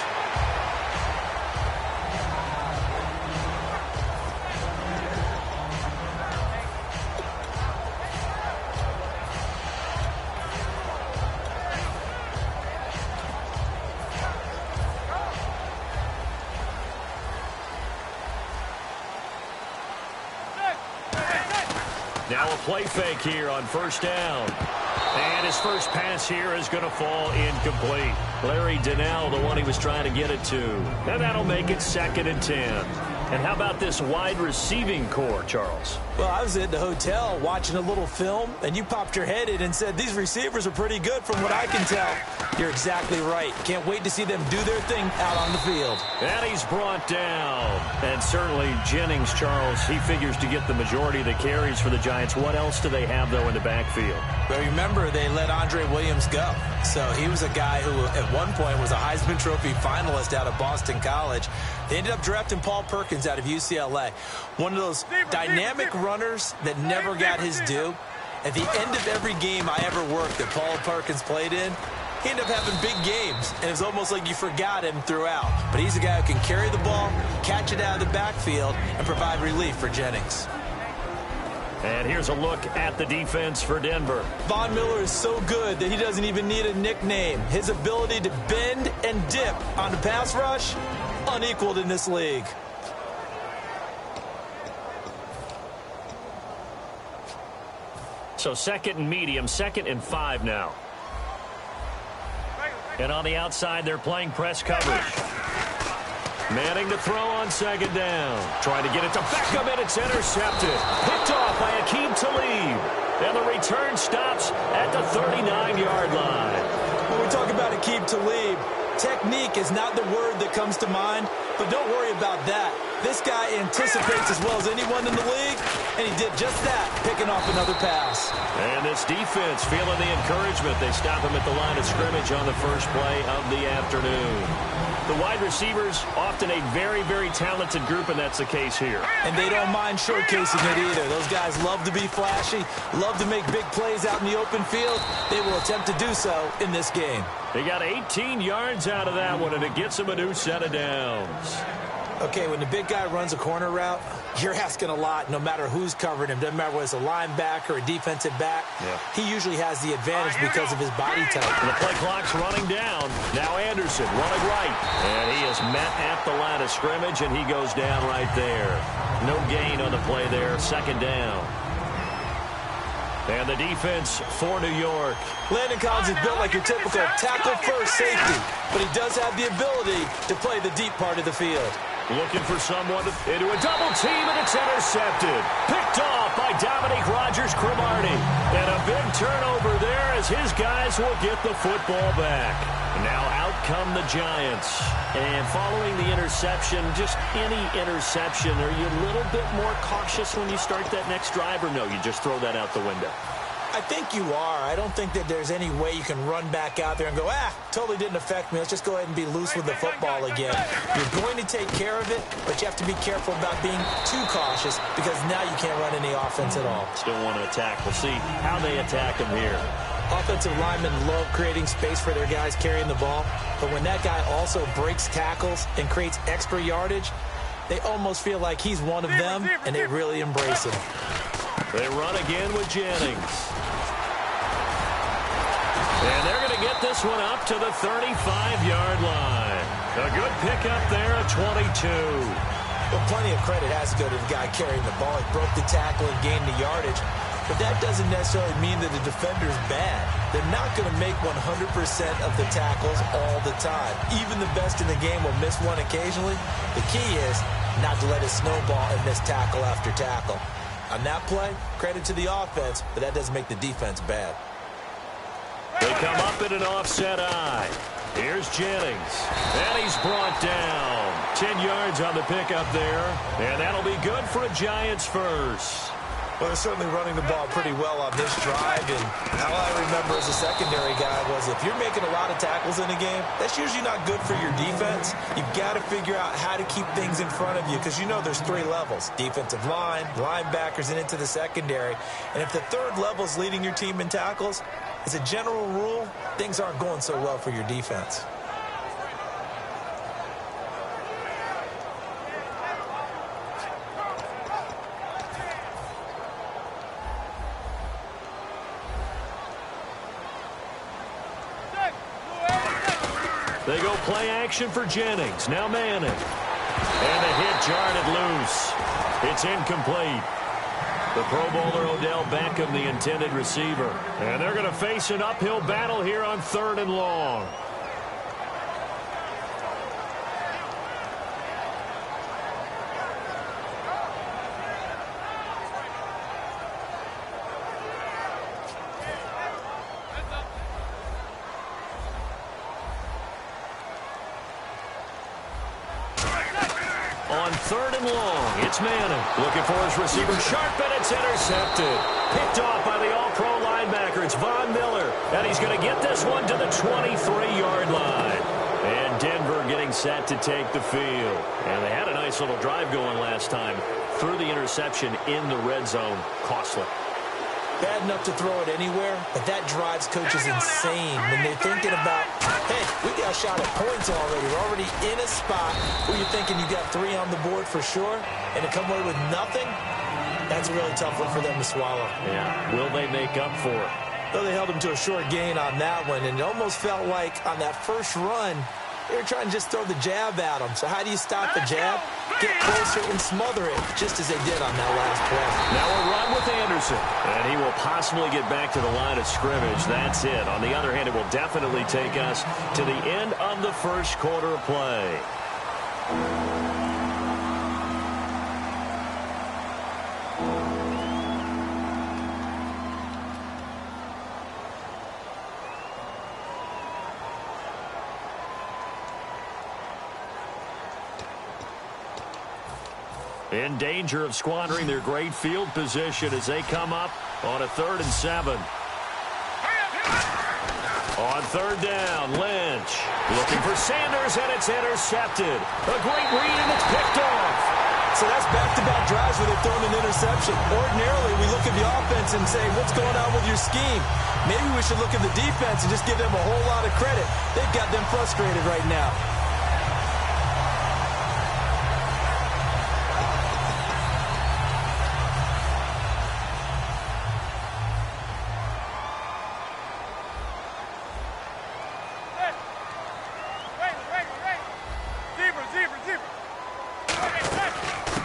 Now a play fake here on first down. And his first pass here is going to fall incomplete. Larry Donnell, the one he was trying to get it to. And that'll make it 2nd and 10. And how about this wide receiving core, Charles? Well, I was at the hotel watching a little film, and you popped your head in and said, these receivers are pretty good from what I can tell. You're exactly right. Can't wait to see them do their thing out on the field. And he's brought down. And certainly Jennings, Charles, he figures to get the majority of the carries for the Giants. What else do they have, though, in the backfield? But remember, they let Andre Williams go. So he was a guy who at one point was a Heisman Trophy finalist out of Boston College. They ended up drafting Paul Perkins out of UCLA. One of those dynamic runners that never got his due. At the end of every game I ever worked that Paul Perkins played in, he ended up having big games, and it was almost like you forgot him throughout. But he's a guy who can carry the ball, catch it out of the backfield, and provide relief for Jennings. And here's a look at the defense for Denver. Von Miller is so good that he doesn't even need a nickname. His ability to bend and dip on the pass rush, unequaled in this league. So 2nd and medium, 2nd and 5 now. And on the outside, they're playing press coverage. Manning to throw on 2nd down. Trying to get it to Beckham, and it's intercepted. Picked off by Aqib Talib. And the return stops at the 39-yard line. When we talk about Aqib Talib, technique is not the word that comes to mind, but don't worry about that. This guy anticipates as well as anyone in the league, and he did just that, picking off another pass. And this defense feeling the encouragement. They stop him at the line of scrimmage on the first play of the afternoon. The wide receivers, often a very, very talented group, and that's the case here. And they don't mind showcasing it either. Those guys love to be flashy, love to make big plays out in the open field. They will attempt to do so in this game. They got 18 yards out of that one, and it gets them a new set of downs. Okay, when the big guy runs a corner route, you're asking a lot no matter who's covering him. Doesn't matter whether it's a linebacker or a defensive back. Yeah. He usually has the advantage because of his body type. And the play clock's running down. Now Anderson running right. And he is met at the line of scrimmage, and he goes down right there. No gain on the play there. 2nd down. And the defense for New York. Landon Collins is built like your typical tackle-first safety, but he does have the ability to play the deep part of the field. Looking for someone into a double team, and it's intercepted. Picked off by Dominique Rodgers-Cromartie. And a big turnover there as his guys will get the football back. Now out come the Giants. And following the interception, just any interception, are you a little bit more cautious when you start that next drive, or no, you just throw that out the window? I think you are. I don't think that there's any way you can run back out there and go, totally didn't affect me. Let's just go ahead and be loose with the football again. You're going to take care of it, but you have to be careful about being too cautious because now you can't run any offense at all. Still want to attack. We'll see how they attack him here. Offensive linemen love creating space for their guys carrying the ball, but when that guy also breaks tackles and creates extra yardage, they almost feel like he's one of them, and they really embrace him. They run again with Jennings. And they're going to get this one up to the 35-yard line. A good pickup there at 22. Well, plenty of credit has to go to the guy carrying the ball. He broke the tackle and gained the yardage. But that doesn't necessarily mean that the defender's bad. They're not going to make 100% of the tackles all the time. Even the best in the game will miss one occasionally. The key is not to let it snowball and miss tackle after tackle. On that play, credit to the offense, but that doesn't make the defense bad. They come up in an offset eye. Here's Jennings. And he's brought down. 10 yards on the pickup there. And that'll be good for a Giants first. Well, they're certainly running the ball pretty well on this drive, and all I remember as a secondary guy was if you're making a lot of tackles in a game, that's usually not good for your defense. You've got to figure out how to keep things in front of you because you know there's 3 levels, defensive line, linebackers, and into the secondary. And if the 3rd level is leading your team in tackles, as a general rule, things aren't going so well for your defense. They go play action for Jennings. Now Manning. And the hit jarred it loose. It's incomplete. The Pro Bowler Odell Beckham, the intended receiver. And they're going to face an uphill battle here on 3rd and long. On 3rd and long, it's Manning. Looking for his receiver. Sharp, and it's intercepted. Picked off by the all-pro linebacker. It's Von Miller. And he's going to get this one to the 23-yard line. And Denver getting set to take the field. And they had a nice little drive going last time. Threw the interception in the red zone. Costly. Bad enough to throw it anywhere, but that drives coaches insane when they're thinking about, hey, we got a shot at points already. We're already in a spot where you're thinking you got 3 on the board for sure, and to come away with nothing, that's a really tough one for them to swallow. Yeah, will they make up for it? Well, they held them to a short gain on that one, and it almost felt like on that first run, they were trying to just throw the jab at them. So how do you stop the jab? Get closer and smother it, just as they did on that last play. Now a run with Anderson, and he will possibly get back to the line of scrimmage. That's it. On the other hand, it will definitely take us to the end of the first quarter of play. In danger of squandering their great field position as they come up on a 3rd and 7. On 3rd down, Lynch looking for Sanders, and it's intercepted. A great read, and it's picked off. So that's back-to-back drives where they've thrown an interception. Ordinarily, we look at the offense and say, what's going on with your scheme? Maybe we should look at the defense and just give them a whole lot of credit. They've got them frustrated right now.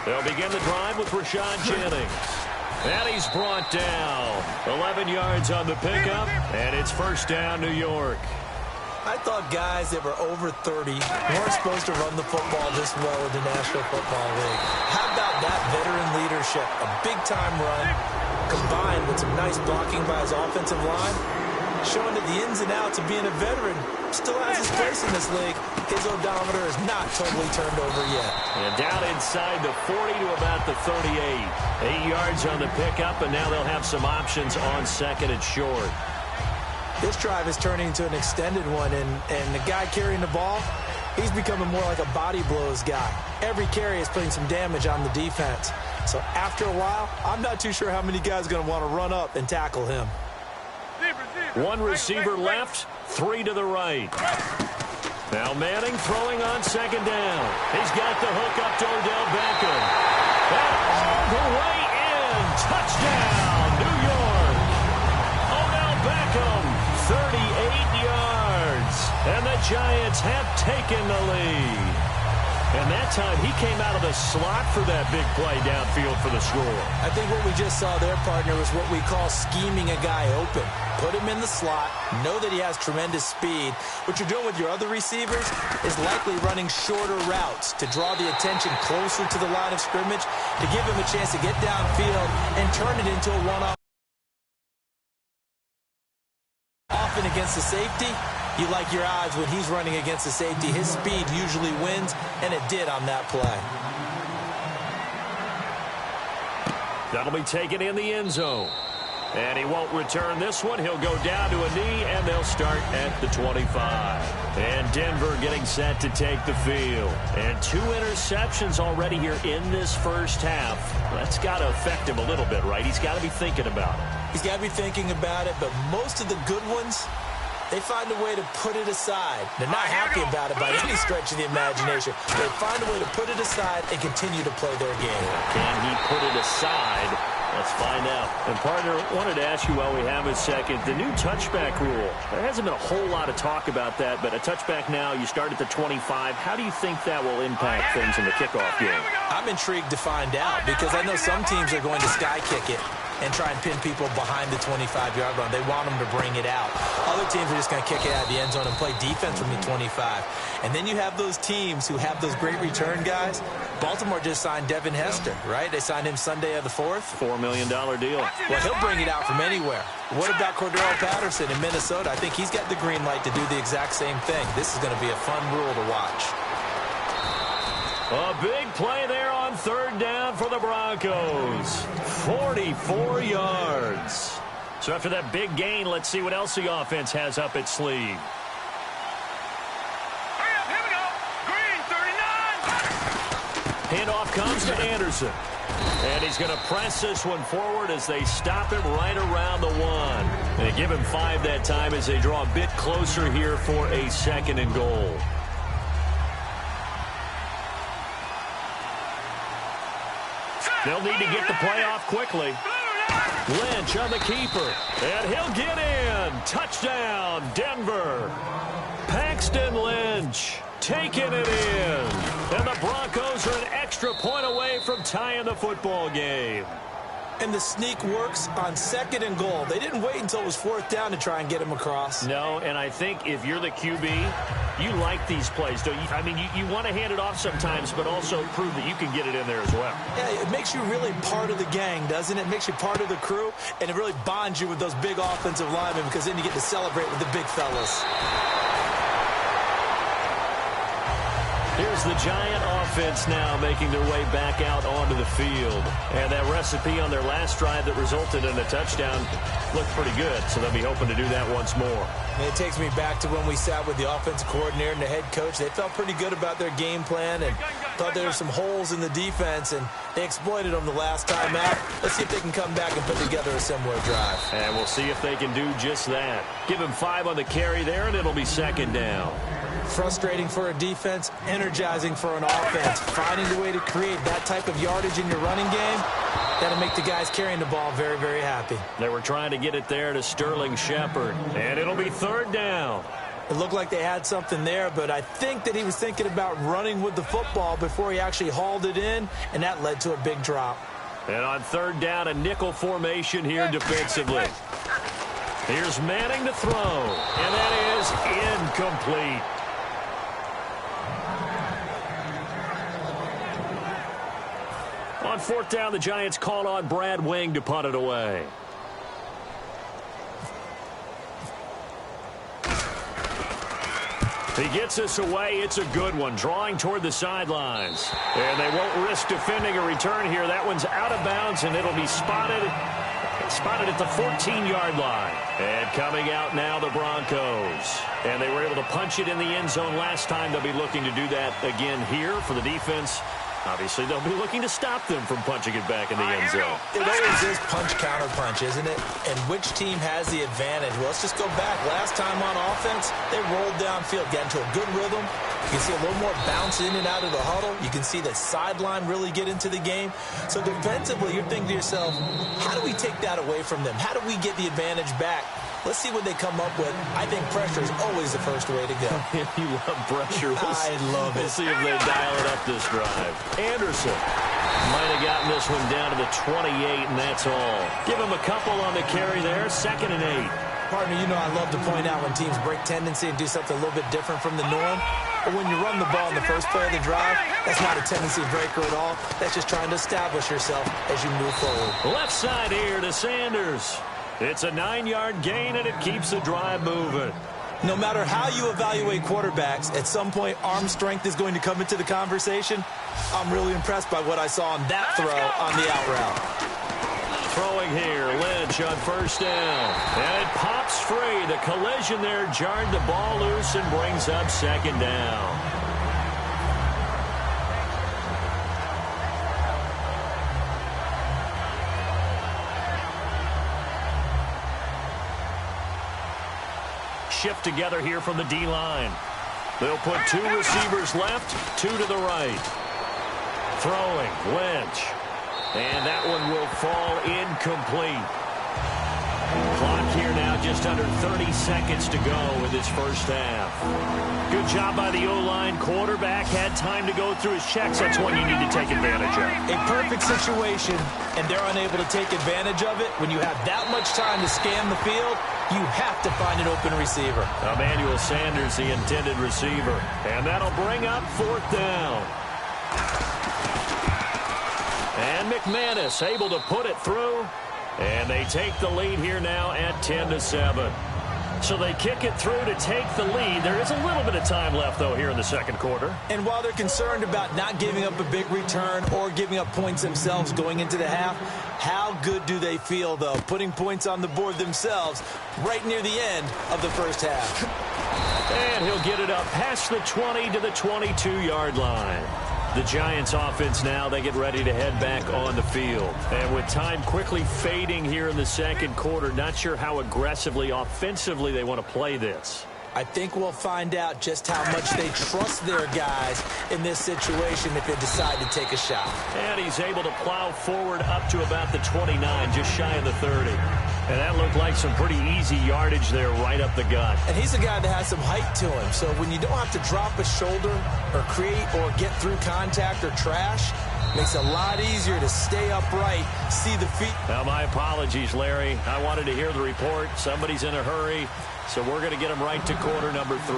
They'll begin the drive with Rashad Jennings. And he's brought down. 11 yards on the pickup, and it's 1st down, New York. I thought guys that were over 30 weren't supposed to run the football this well in the National Football League. How about that veteran leadership? A big-time run combined with some nice blocking by his offensive line, showing that the ins and outs of being a veteran still has his place in this league. His odometer is not totally turned over yet. And down inside the 40 to about the 38. 8 yards on the pickup, and now they'll have some options on 2nd and short. This drive is turning into an extended one, and the guy carrying the ball, he's becoming more like a body blows guy. Every carry is putting some damage on the defense. So after a while, I'm not too sure how many guys are going to want to run up and tackle him. One receiver left, 3 to the right. Now Manning throwing on 2nd down. He's got the hook up to Odell Beckham. And all the way in. Touchdown, New York. Odell Beckham, 38 yards. And the Giants have taken the lead. And that time, he came out of the slot for that big play downfield for the score. I think what we just saw there, partner, was what we call scheming a guy open. Put him in the slot, know that he has tremendous speed. What you're doing with your other receivers is likely running shorter routes to draw the attention closer to the line of scrimmage, to give him a chance to get downfield and turn it into a one-off. Often against the safety, you like your odds when he's running against the safety. His speed usually wins, and it did on that play. That'll be taken in the end zone. And he won't return this one. He'll go down to a knee, and they'll start at the 25. And Denver getting set to take the field. And 2 interceptions already here in this first half. That's got to affect him a little bit, right? He's got to be thinking about it. He's got to be thinking about it, but most of the good ones, they find a way to put it aside. They're not happy about it by any stretch of the imagination. They find a way to put it aside and continue to play their game. Can he put it aside? Let's find out. And, partner, wanted to ask you while we have a second, the new touchback rule. There hasn't been a whole lot of talk about that, but a touchback now, you start at the 25. How do you think that will impact things in the kickoff game? I'm intrigued to find out because I know some teams are going to sky kick it and try and pin people behind the 25-yard line. They want them to bring it out. Other teams are just going to kick it out of the end zone and play defense from the 25. And then you have those teams who have those great return guys. Baltimore just signed Devin Hester, right? They signed him Sunday of the 4th. $4 million deal. Well, he'll bring it out from anywhere. What about Cordero Patterson in Minnesota? I think he's got the green light to do the exact same thing. This is going to be a fun rule to watch. A big play there on 3rd down for the Broncos. 44 yards. So after that big gain, let's see what else the offense has up its sleeve. Hurry up, here we go. Green, 39. Handoff comes to Anderson. And he's going to press this one forward as they stop him right around the 1. And they give him 5 that time as they draw a bit closer here for a 2nd and goal. They'll need to get the play off quickly. Lynch on the keeper. And he'll get in. Touchdown, Denver. Paxton Lynch taking it in. And the Broncos are an extra point away from tying the football game. And the sneak works on 2nd and goal. They didn't wait until it was 4th down to try and get him across. No, and I think if you're the QB, you like these plays, don't you? I mean, you want to hand it off sometimes, but also prove that you can get it in there as well. Yeah, it makes you really part of the gang, doesn't it? It makes you part of the crew, and it really bonds you with those big offensive linemen because then you get to celebrate with the big fellas. Here's the Giant offense now making their way back out onto the field. And that recipe on their last drive that resulted in a touchdown looked pretty good, so they'll be hoping to do that once more. And it takes me back to when we sat with the offensive coordinator and the head coach. They felt pretty good about their game plan and thought there were some holes in the defense, and they exploited them the last time out. Let's see if they can come back and put together a similar drive. And we'll see if they can do just that. Give him 5 on the carry there, and it'll be 2nd down. Frustrating for a defense, energizing for an offense. Finding a way to create that type of yardage in your running game, that'll make the guys carrying the ball very, very happy. They were trying to get it there to Sterling Shepard, and it'll be 3rd down. It looked like they had something there, but I think that he was thinking about running with the football before he actually hauled it in, and that led to a big drop. And on 3rd down, a nickel formation here defensively. Here's Manning to throw, and that is incomplete. On 4th down, the Giants call on Brad Wing to punt it away. He gets this away. It's a good one, drawing toward the sidelines. And they won't risk defending a return here. That one's out of bounds, and it'll be spotted at the 14-yard line. And coming out now, the Broncos. And they were able to punch it in the end zone last time. They'll be looking to do that again here for the defense. Obviously, they'll be looking to stop them from punching it back in the end zone. It always is punch-counter-punch, isn't it? And which team has the advantage? Well, let's just go back. Last time on offense, they rolled downfield, got into a good rhythm. You can see a little more bounce in and out of the huddle. You can see the sideline really get into the game. So defensively, you're thinking to yourself, how do we take that away from them? How do we get the advantage back? Let's see what they come up with. I think pressure is always the first way to go. You love pressure. I love it. We'll see if they dial it up this drive. Anderson might have gotten this one down to the 28, and that's all. Give him a couple on the carry there. 2nd and 8. Partner, you know I love to point out when teams break tendency and do something a little bit different from the norm. But when you run the ball in the first play of the drive, that's not a tendency breaker at all. That's just trying to establish yourself as you move forward. Left side here to Sanders. It's a 9-yard gain, and it keeps the drive moving. No matter how you evaluate quarterbacks, at some point arm strength is going to come into the conversation. I'm really impressed by what I saw on that throw on the out route. throwing here. Lynch on first down. And it pops free. The collision there jarred the ball loose and brings up second down. Shift together here from the D-line. They'll put 2 receivers left, 2 to the right. Throwing, Lynch. And that one will fall incomplete. Clock here now just under 30 seconds to go in this first half. Good job by the O-line. Quarterback had time to go through his checks. That's one you need to take advantage of. A perfect situation, and they're unable to take advantage of it. When you have that much time to scan the field, you have to find an open receiver. Emmanuel Sanders, the intended receiver. And that'll bring up 4th down. And McManus able to put it through. And they take the lead here now at 10-7. So they kick it through to take the lead. There is a little bit of time left, though, here in the second quarter. And while they're concerned about not giving up a big return or giving up points themselves going into the half, how good do they feel, though, putting points on the board themselves right near the end of the first half? And he'll get it up past the 20 to the 22-yard line. The Giants offense now, they get ready to head back on the field. And with time quickly fading here in the second quarter, not sure how aggressively, offensively they want to play this. I think we'll find out just how much they trust their guys in this situation if they decide to take a shot. And he's able to plow forward up to about the 29, just shy of the 30. And that looked like some pretty easy yardage there right up the gut. And he's a guy that has some height to him. So when you don't have to drop a shoulder or create or get through contact or trash, makes it a lot easier to stay upright, see the feet. Now, my apologies, Larry. I wanted to hear the report. Somebody's in a hurry, so we're going to get him right to quarter number 3.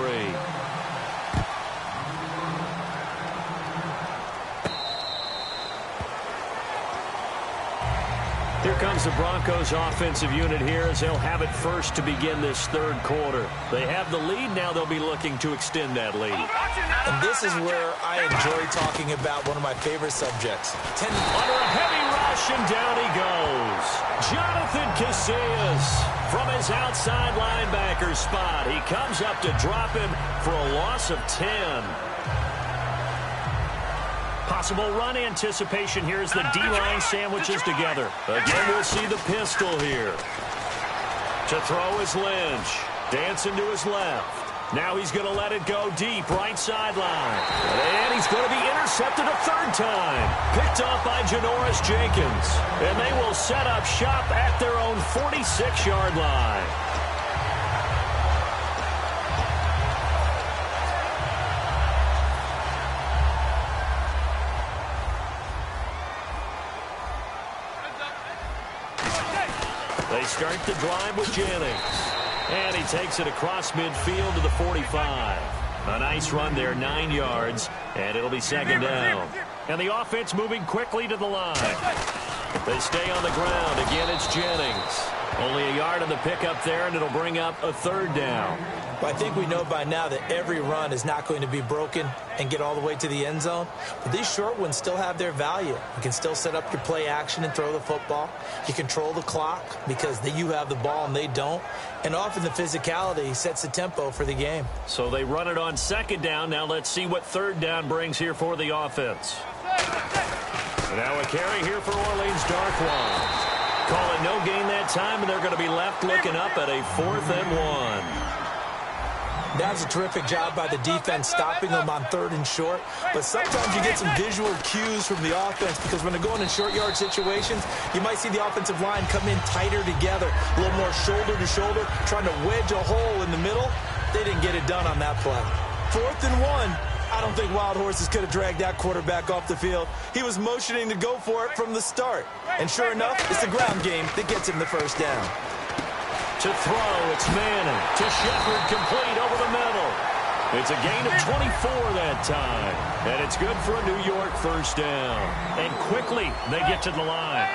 Here comes the Broncos offensive unit here as they'll have it first to begin this third quarter. They have the lead. Now they'll be looking to extend that lead. And this is where I enjoy talking about one of my favorite subjects. Under a heavy rush, and down he goes. Jonathan Casillas from his outside linebacker spot. He comes up to drop him for a loss of 10. Possible run anticipation here as the D-line sandwiches together. Again, we'll see the pistol here. To throw is Lynch. Dancing to his left. Now he's going to let it go deep, right sideline. And he's going to be intercepted a third time. Picked off by Janoris Jenkins. And they will set up shop at their own 46-yard line. They start the drive with Jennings. And he takes it across midfield to the 45. A nice run there, 9 yards, and it'll be second down. And the offense moving quickly to the line. They stay on the ground. Again, it's Jennings. Only a yard on the pickup there, and it'll bring up a third down. But I think we know by now that every run is not going to be broken and get all the way to the end zone. But these short ones still have their value. You can still set up your play action and throw the football. You control the clock because you have the ball and they don't. And often the physicality sets the tempo for the game. So they run it on second down. Now let's see what third down brings here for the offense. Now a carry here for Orleans Darkwan. Call it no gain that time, and they're going to be left looking up at a 4th and 1. That's a terrific job by the defense stopping them on 3rd and short. But sometimes you get some visual cues from the offense because when they're going in short yard situations, you might see the offensive line come in tighter together, a little more shoulder to shoulder, trying to wedge a hole in the middle. They didn't get it done on that play. 4th and 1. I don't think Wild Horses could have dragged that quarterback off the field. He was motioning to go for it from the start. And sure enough, it's the ground game that gets him the first down. To throw, it's Manning. To Shepard, complete over the middle. It's a gain of 24 that time. And it's good for a New York first down. And quickly, they get to the line.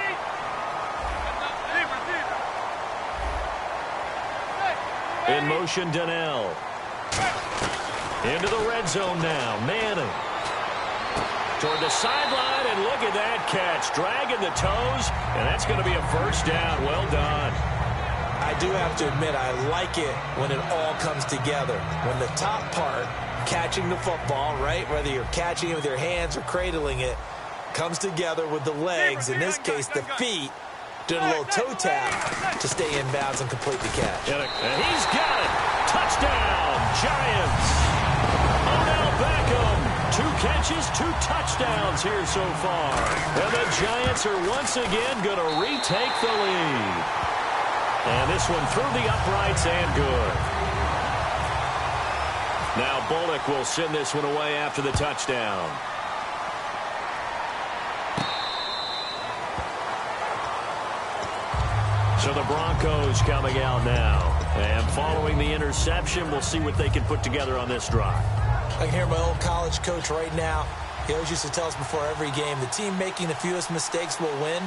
In motion, Donnell. Into the red zone now. Manning. Toward the sideline, and And look at that catch, dragging the toes, and that's going to be a first down. Well done. I do have to admit, I like it when it all comes together. When the top part, catching the football, right, whether you're catching it with your hands or cradling it, comes together with the legs, in this case the feet, doing a little toe tap to stay in bounds and complete the catch. And he's got it. Touchdown, Giants. Odell Beckham, 2 catches, 2 touchdowns here so far. And the Giants are once again going to retake the lead. And this one through the uprights and good. Now Bullock will send this one away after the touchdown. So the Broncos coming out now. And following the interception, we'll see what they can put together on this drive. I can hear my old college coach right now. He always used to tell us before every game, the team making the fewest mistakes will win.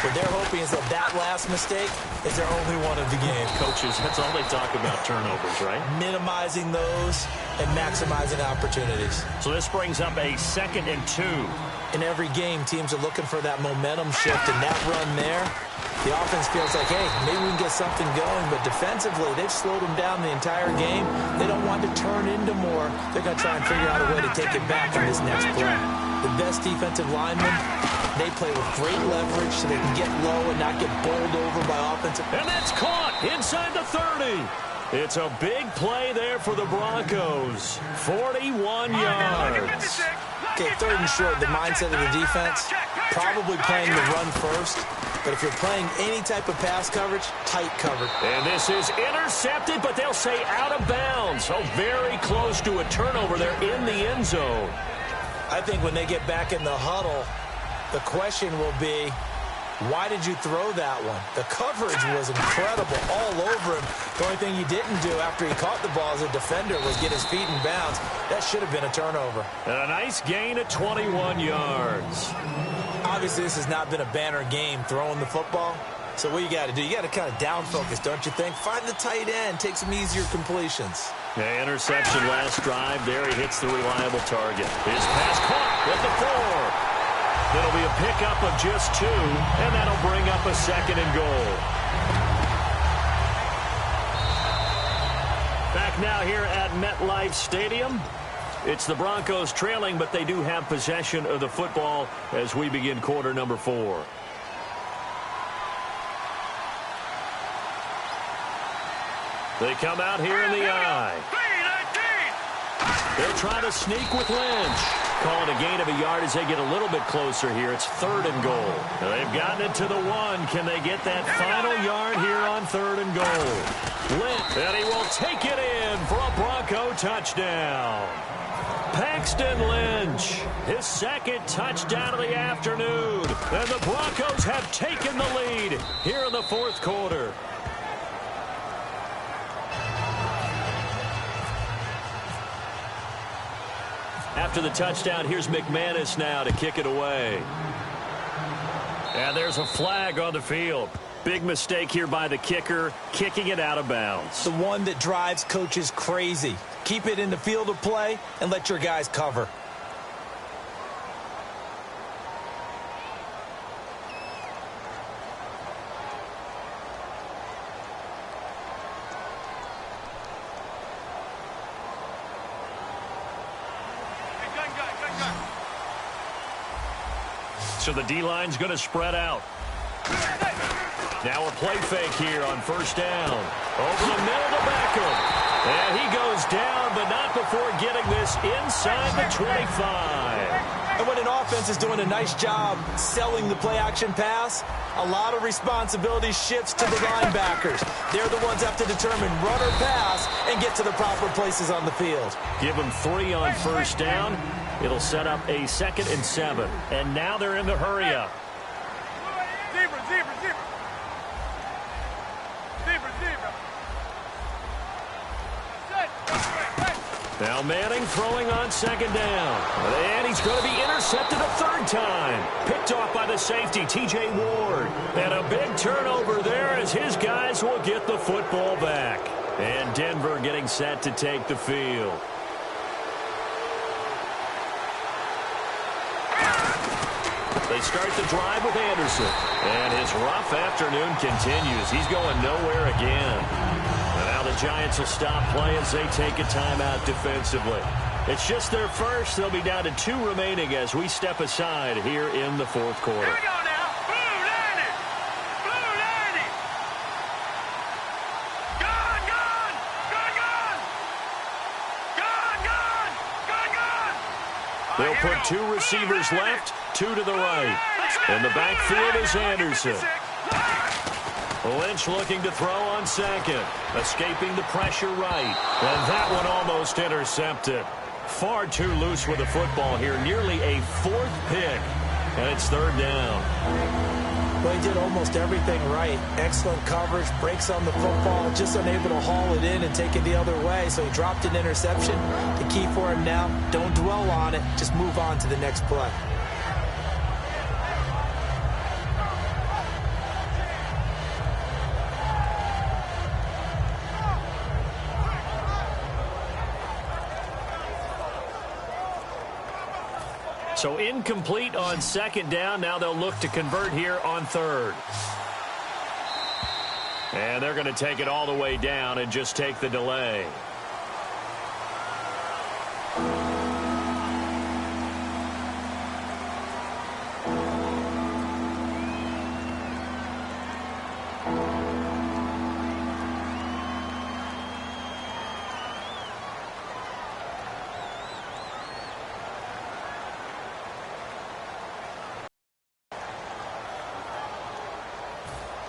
What they're hoping is that that last mistake is their only one of the game. Coaches, that's all they talk about, turnovers, right? Minimizing those and maximizing opportunities. So this brings up a 2nd and 2. In every game, teams are looking for that momentum shift, and that run there, the offense feels like, hey, maybe we can get something going, but defensively, they've slowed them down the entire game. They don't want to turn into more. They're going to try and figure out a way to take it back in this next play. The best defensive linemen, they play with great leverage so they can get low and not get bowled over by offensive. And that's caught inside the 30. It's a big play there for the Broncos. 41 yards. Okay, 3rd and short, the mindset of the defense, probably playing the run first. But if you're playing any type of pass coverage, tight coverage. And this is intercepted, but they'll say out of bounds. So very close to a turnover there in the end zone. I think when they get back in the huddle, the question will be, why did you throw that one? The coverage was incredible all over him. The only thing he didn't do after he caught the ball as a defender was get his feet in bounds. That should have been a turnover. And a nice gain of 21 yards. Obviously, this has not been a banner game throwing the football. So what you got to do, you got to kind of down focus, don't you think? Find the tight end, take some easier completions. The interception last drive. There he hits the reliable target. His pass caught with the 4. It'll be a pickup of just 2, and that'll bring up a 2nd and goal. Back now here at MetLife Stadium. It's the Broncos trailing, but they do have possession of the football as we begin quarter number 4. They come out here in the eye. They'll try to sneak with Lynch. Calling a gain of a yard as they get a little bit closer here. It's 3rd and goal. They've gotten it to the 1. Can they get that final yard here on 3rd and goal? Lynch, and he will take it in for a Bronco touchdown. Paxton Lynch, his 2nd touchdown of the afternoon. And the Broncos have taken the lead here in the 4th quarter. After the touchdown, here's McManus now to kick it away. And there's a flag on the field. Big mistake here by the kicker, kicking it out of bounds. The one that drives coaches crazy. Keep it in the field of play and let your guys cover. So the D-line's going to spread out. Now a play fake here on 1st down. Over the middle to Beckham. And he goes down, but not before getting this inside the 25. And when an offense is doing a nice job selling the play-action pass, a lot of responsibility shifts to the linebackers. They're the ones that have to determine run or pass and get to the proper places on the field. Give them 3 on 1st down. It'll set up a 2nd and 7. And now they're in the hurry-up. Zebra. Now Manning throwing on 2nd down. And he's going to be intercepted a 3rd time. Picked off by the safety, T.J. Ward. And a big turnover there as his guys will get the football back. And Denver getting set to take the field. They start the drive with Anderson. And his rough afternoon continues. He's going nowhere again. And now the Giants will stop play as they take a timeout defensively. It's just their first. They'll be down to 2 remaining as we step aside here in the fourth quarter. Here we go now. Blue 90. Blue 90. Gone, gone. Gone, gone. Gone, gone. Gone, gone. They'll put 2 receivers left, 2 to the right. In the backfield is Anderson. Lynch looking to throw on second. Escaping the pressure right. And that one almost intercepted. Far too loose with the football here. Nearly a 4th pick. And it's 3rd down. Well, he did almost everything right. Excellent coverage, breaks on the football, just unable to haul it in and take it the other way. So he dropped an interception. The key for him now, don't dwell on it. Just move on to the next play. So incomplete on 2nd down. Now they'll look to convert here on 3rd. And they're going to take it all the way down and just take the delay.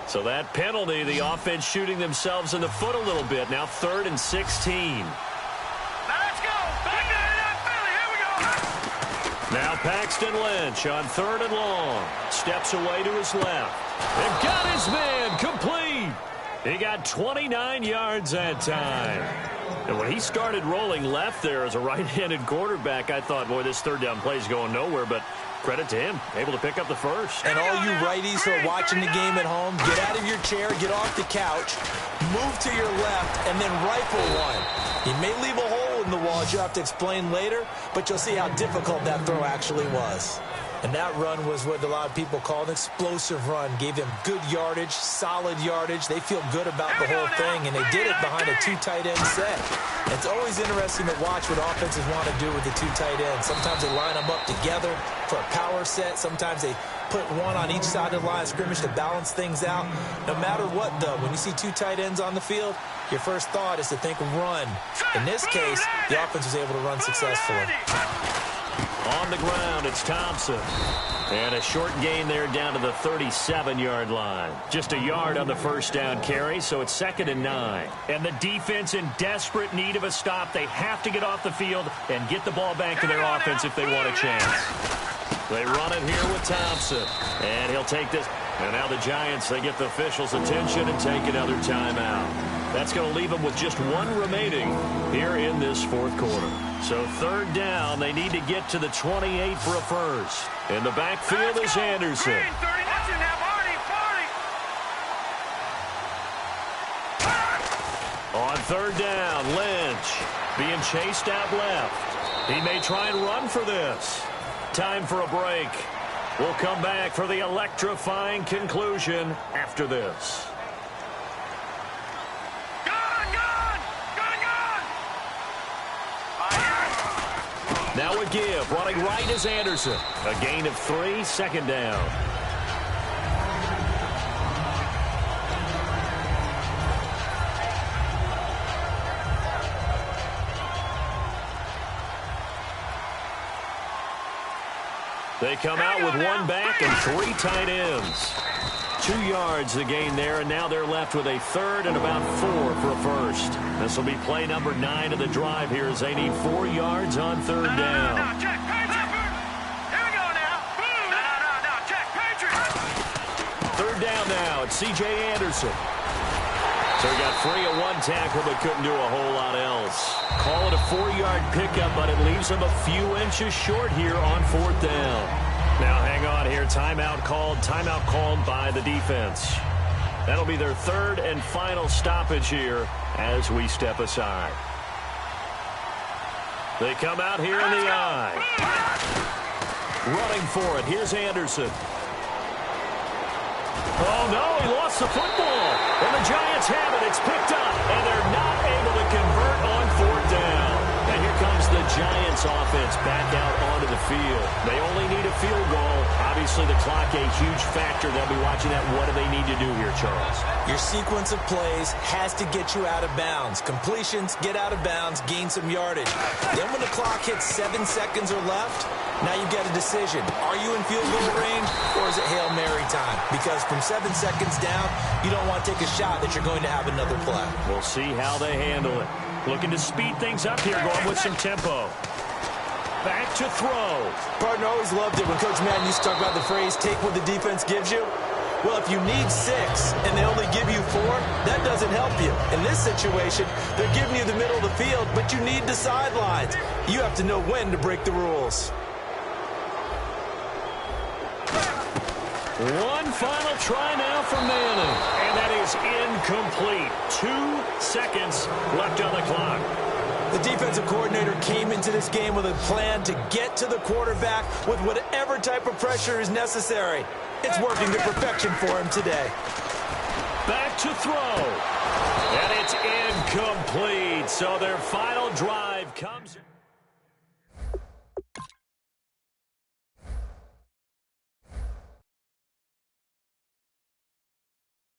So that penalty, the offense shooting themselves in the foot a little bit. Now 3rd and 16. Let's go. Back to Philly. Here we go. Now Paxton Lynch on 3rd and long. Steps away to his left. And got his man complete. He got 29 yards that time. And when he started rolling left there as a right-handed quarterback, I thought, boy, this 3rd down play is going nowhere. But credit to him, able to pick up the first. And all you righties who are watching the game at home, get out of your chair, get off the couch, move to your left, and then rifle one. He may leave a hole in the wall, as you have to explain later, but you'll see how difficult that throw actually was. And that run was what a lot of people call an explosive run. Gave them good yardage, solid yardage. They feel good about the whole thing, and they did it behind a 2 tight end set. It's always interesting to watch what offenses want to do with the 2 tight ends. Sometimes they line them up together for a power set. Sometimes they put one on each side of the line of scrimmage to balance things out. No matter what, though, when you see 2 tight ends on the field, your first thought is to think run. In this case, the offense was able to run successfully. On the ground, it's Thompson. And a short gain there down to the 37-yard line. Just a yard on the first down carry, so it's 2nd and 9. And the defense in desperate need of a stop. They have to get off the field and get the ball back to their offense if they want a chance. They run it here with Thompson. And he'll take this. And now the Giants, they get the officials' attention and take another timeout. That's going to leave them with just 1 remaining here in this 4th quarter. So 3rd down, they need to get to the 28 for a first. In the backfield is Anderson. On 3rd down, Lynch being chased out left. He may try and run for this. Time for a break. We'll come back for the electrifying conclusion after this. Now a give. Running right is Anderson. A gain of 3, 2nd down. They come out with 1 back and 3 tight ends. 2 yards the gain there, and now they're left with a 3rd and about 4 for a first. This will be play number 9 of the drive here as they need 4 yards on 3rd down. No, check, Patriot. Here we go now. Boom. No, check, Patriot. 3rd down now. It's C.J. Anderson. So he got free of 1 tackle but couldn't do a whole lot else. Call it a 4-yard pickup, but it leaves him a few inches short here on 4th down. Now hang on here. Timeout called by the defense. That'll be their 3rd and final stoppage here as we step aside. They come out here in the I. Running for it, here's Anderson. Oh, no, he lost the football. And the Giants have it. It's picked up, and they're not able to convert on 4th down. And here comes the Giants offense back out onto the field. They only need a field goal. Obviously, the clock a huge factor. They'll be watching that. What do they need to do here, Charles? Your sequence of plays has to get you out of bounds. Completions, get out of bounds, gain some yardage. Then when the clock hits 7 seconds or left, now you get a decision. Are you in field goal range, or is it Hail Mary time? Because from 7 seconds down, you don't want to take a shot that you're going to have another play. We'll see how they handle it. Looking to speed things up here, going with some tempo. Back to throw. Partner, always loved it when Coach Madden used to talk about the phrase, take what the defense gives you. Well, if you need 6 and they only give you 4, that doesn't help you. In this situation, they're giving you the middle of the field, but you need the sidelines. You have to know when to break the rules. One final try now for Manning, and that is incomplete. 2 seconds left on the clock. The defensive coordinator came into this game with a plan to get to the quarterback with whatever type of pressure is necessary. It's working to perfection for him today. Back to throw, and it's incomplete. So their final drive comes...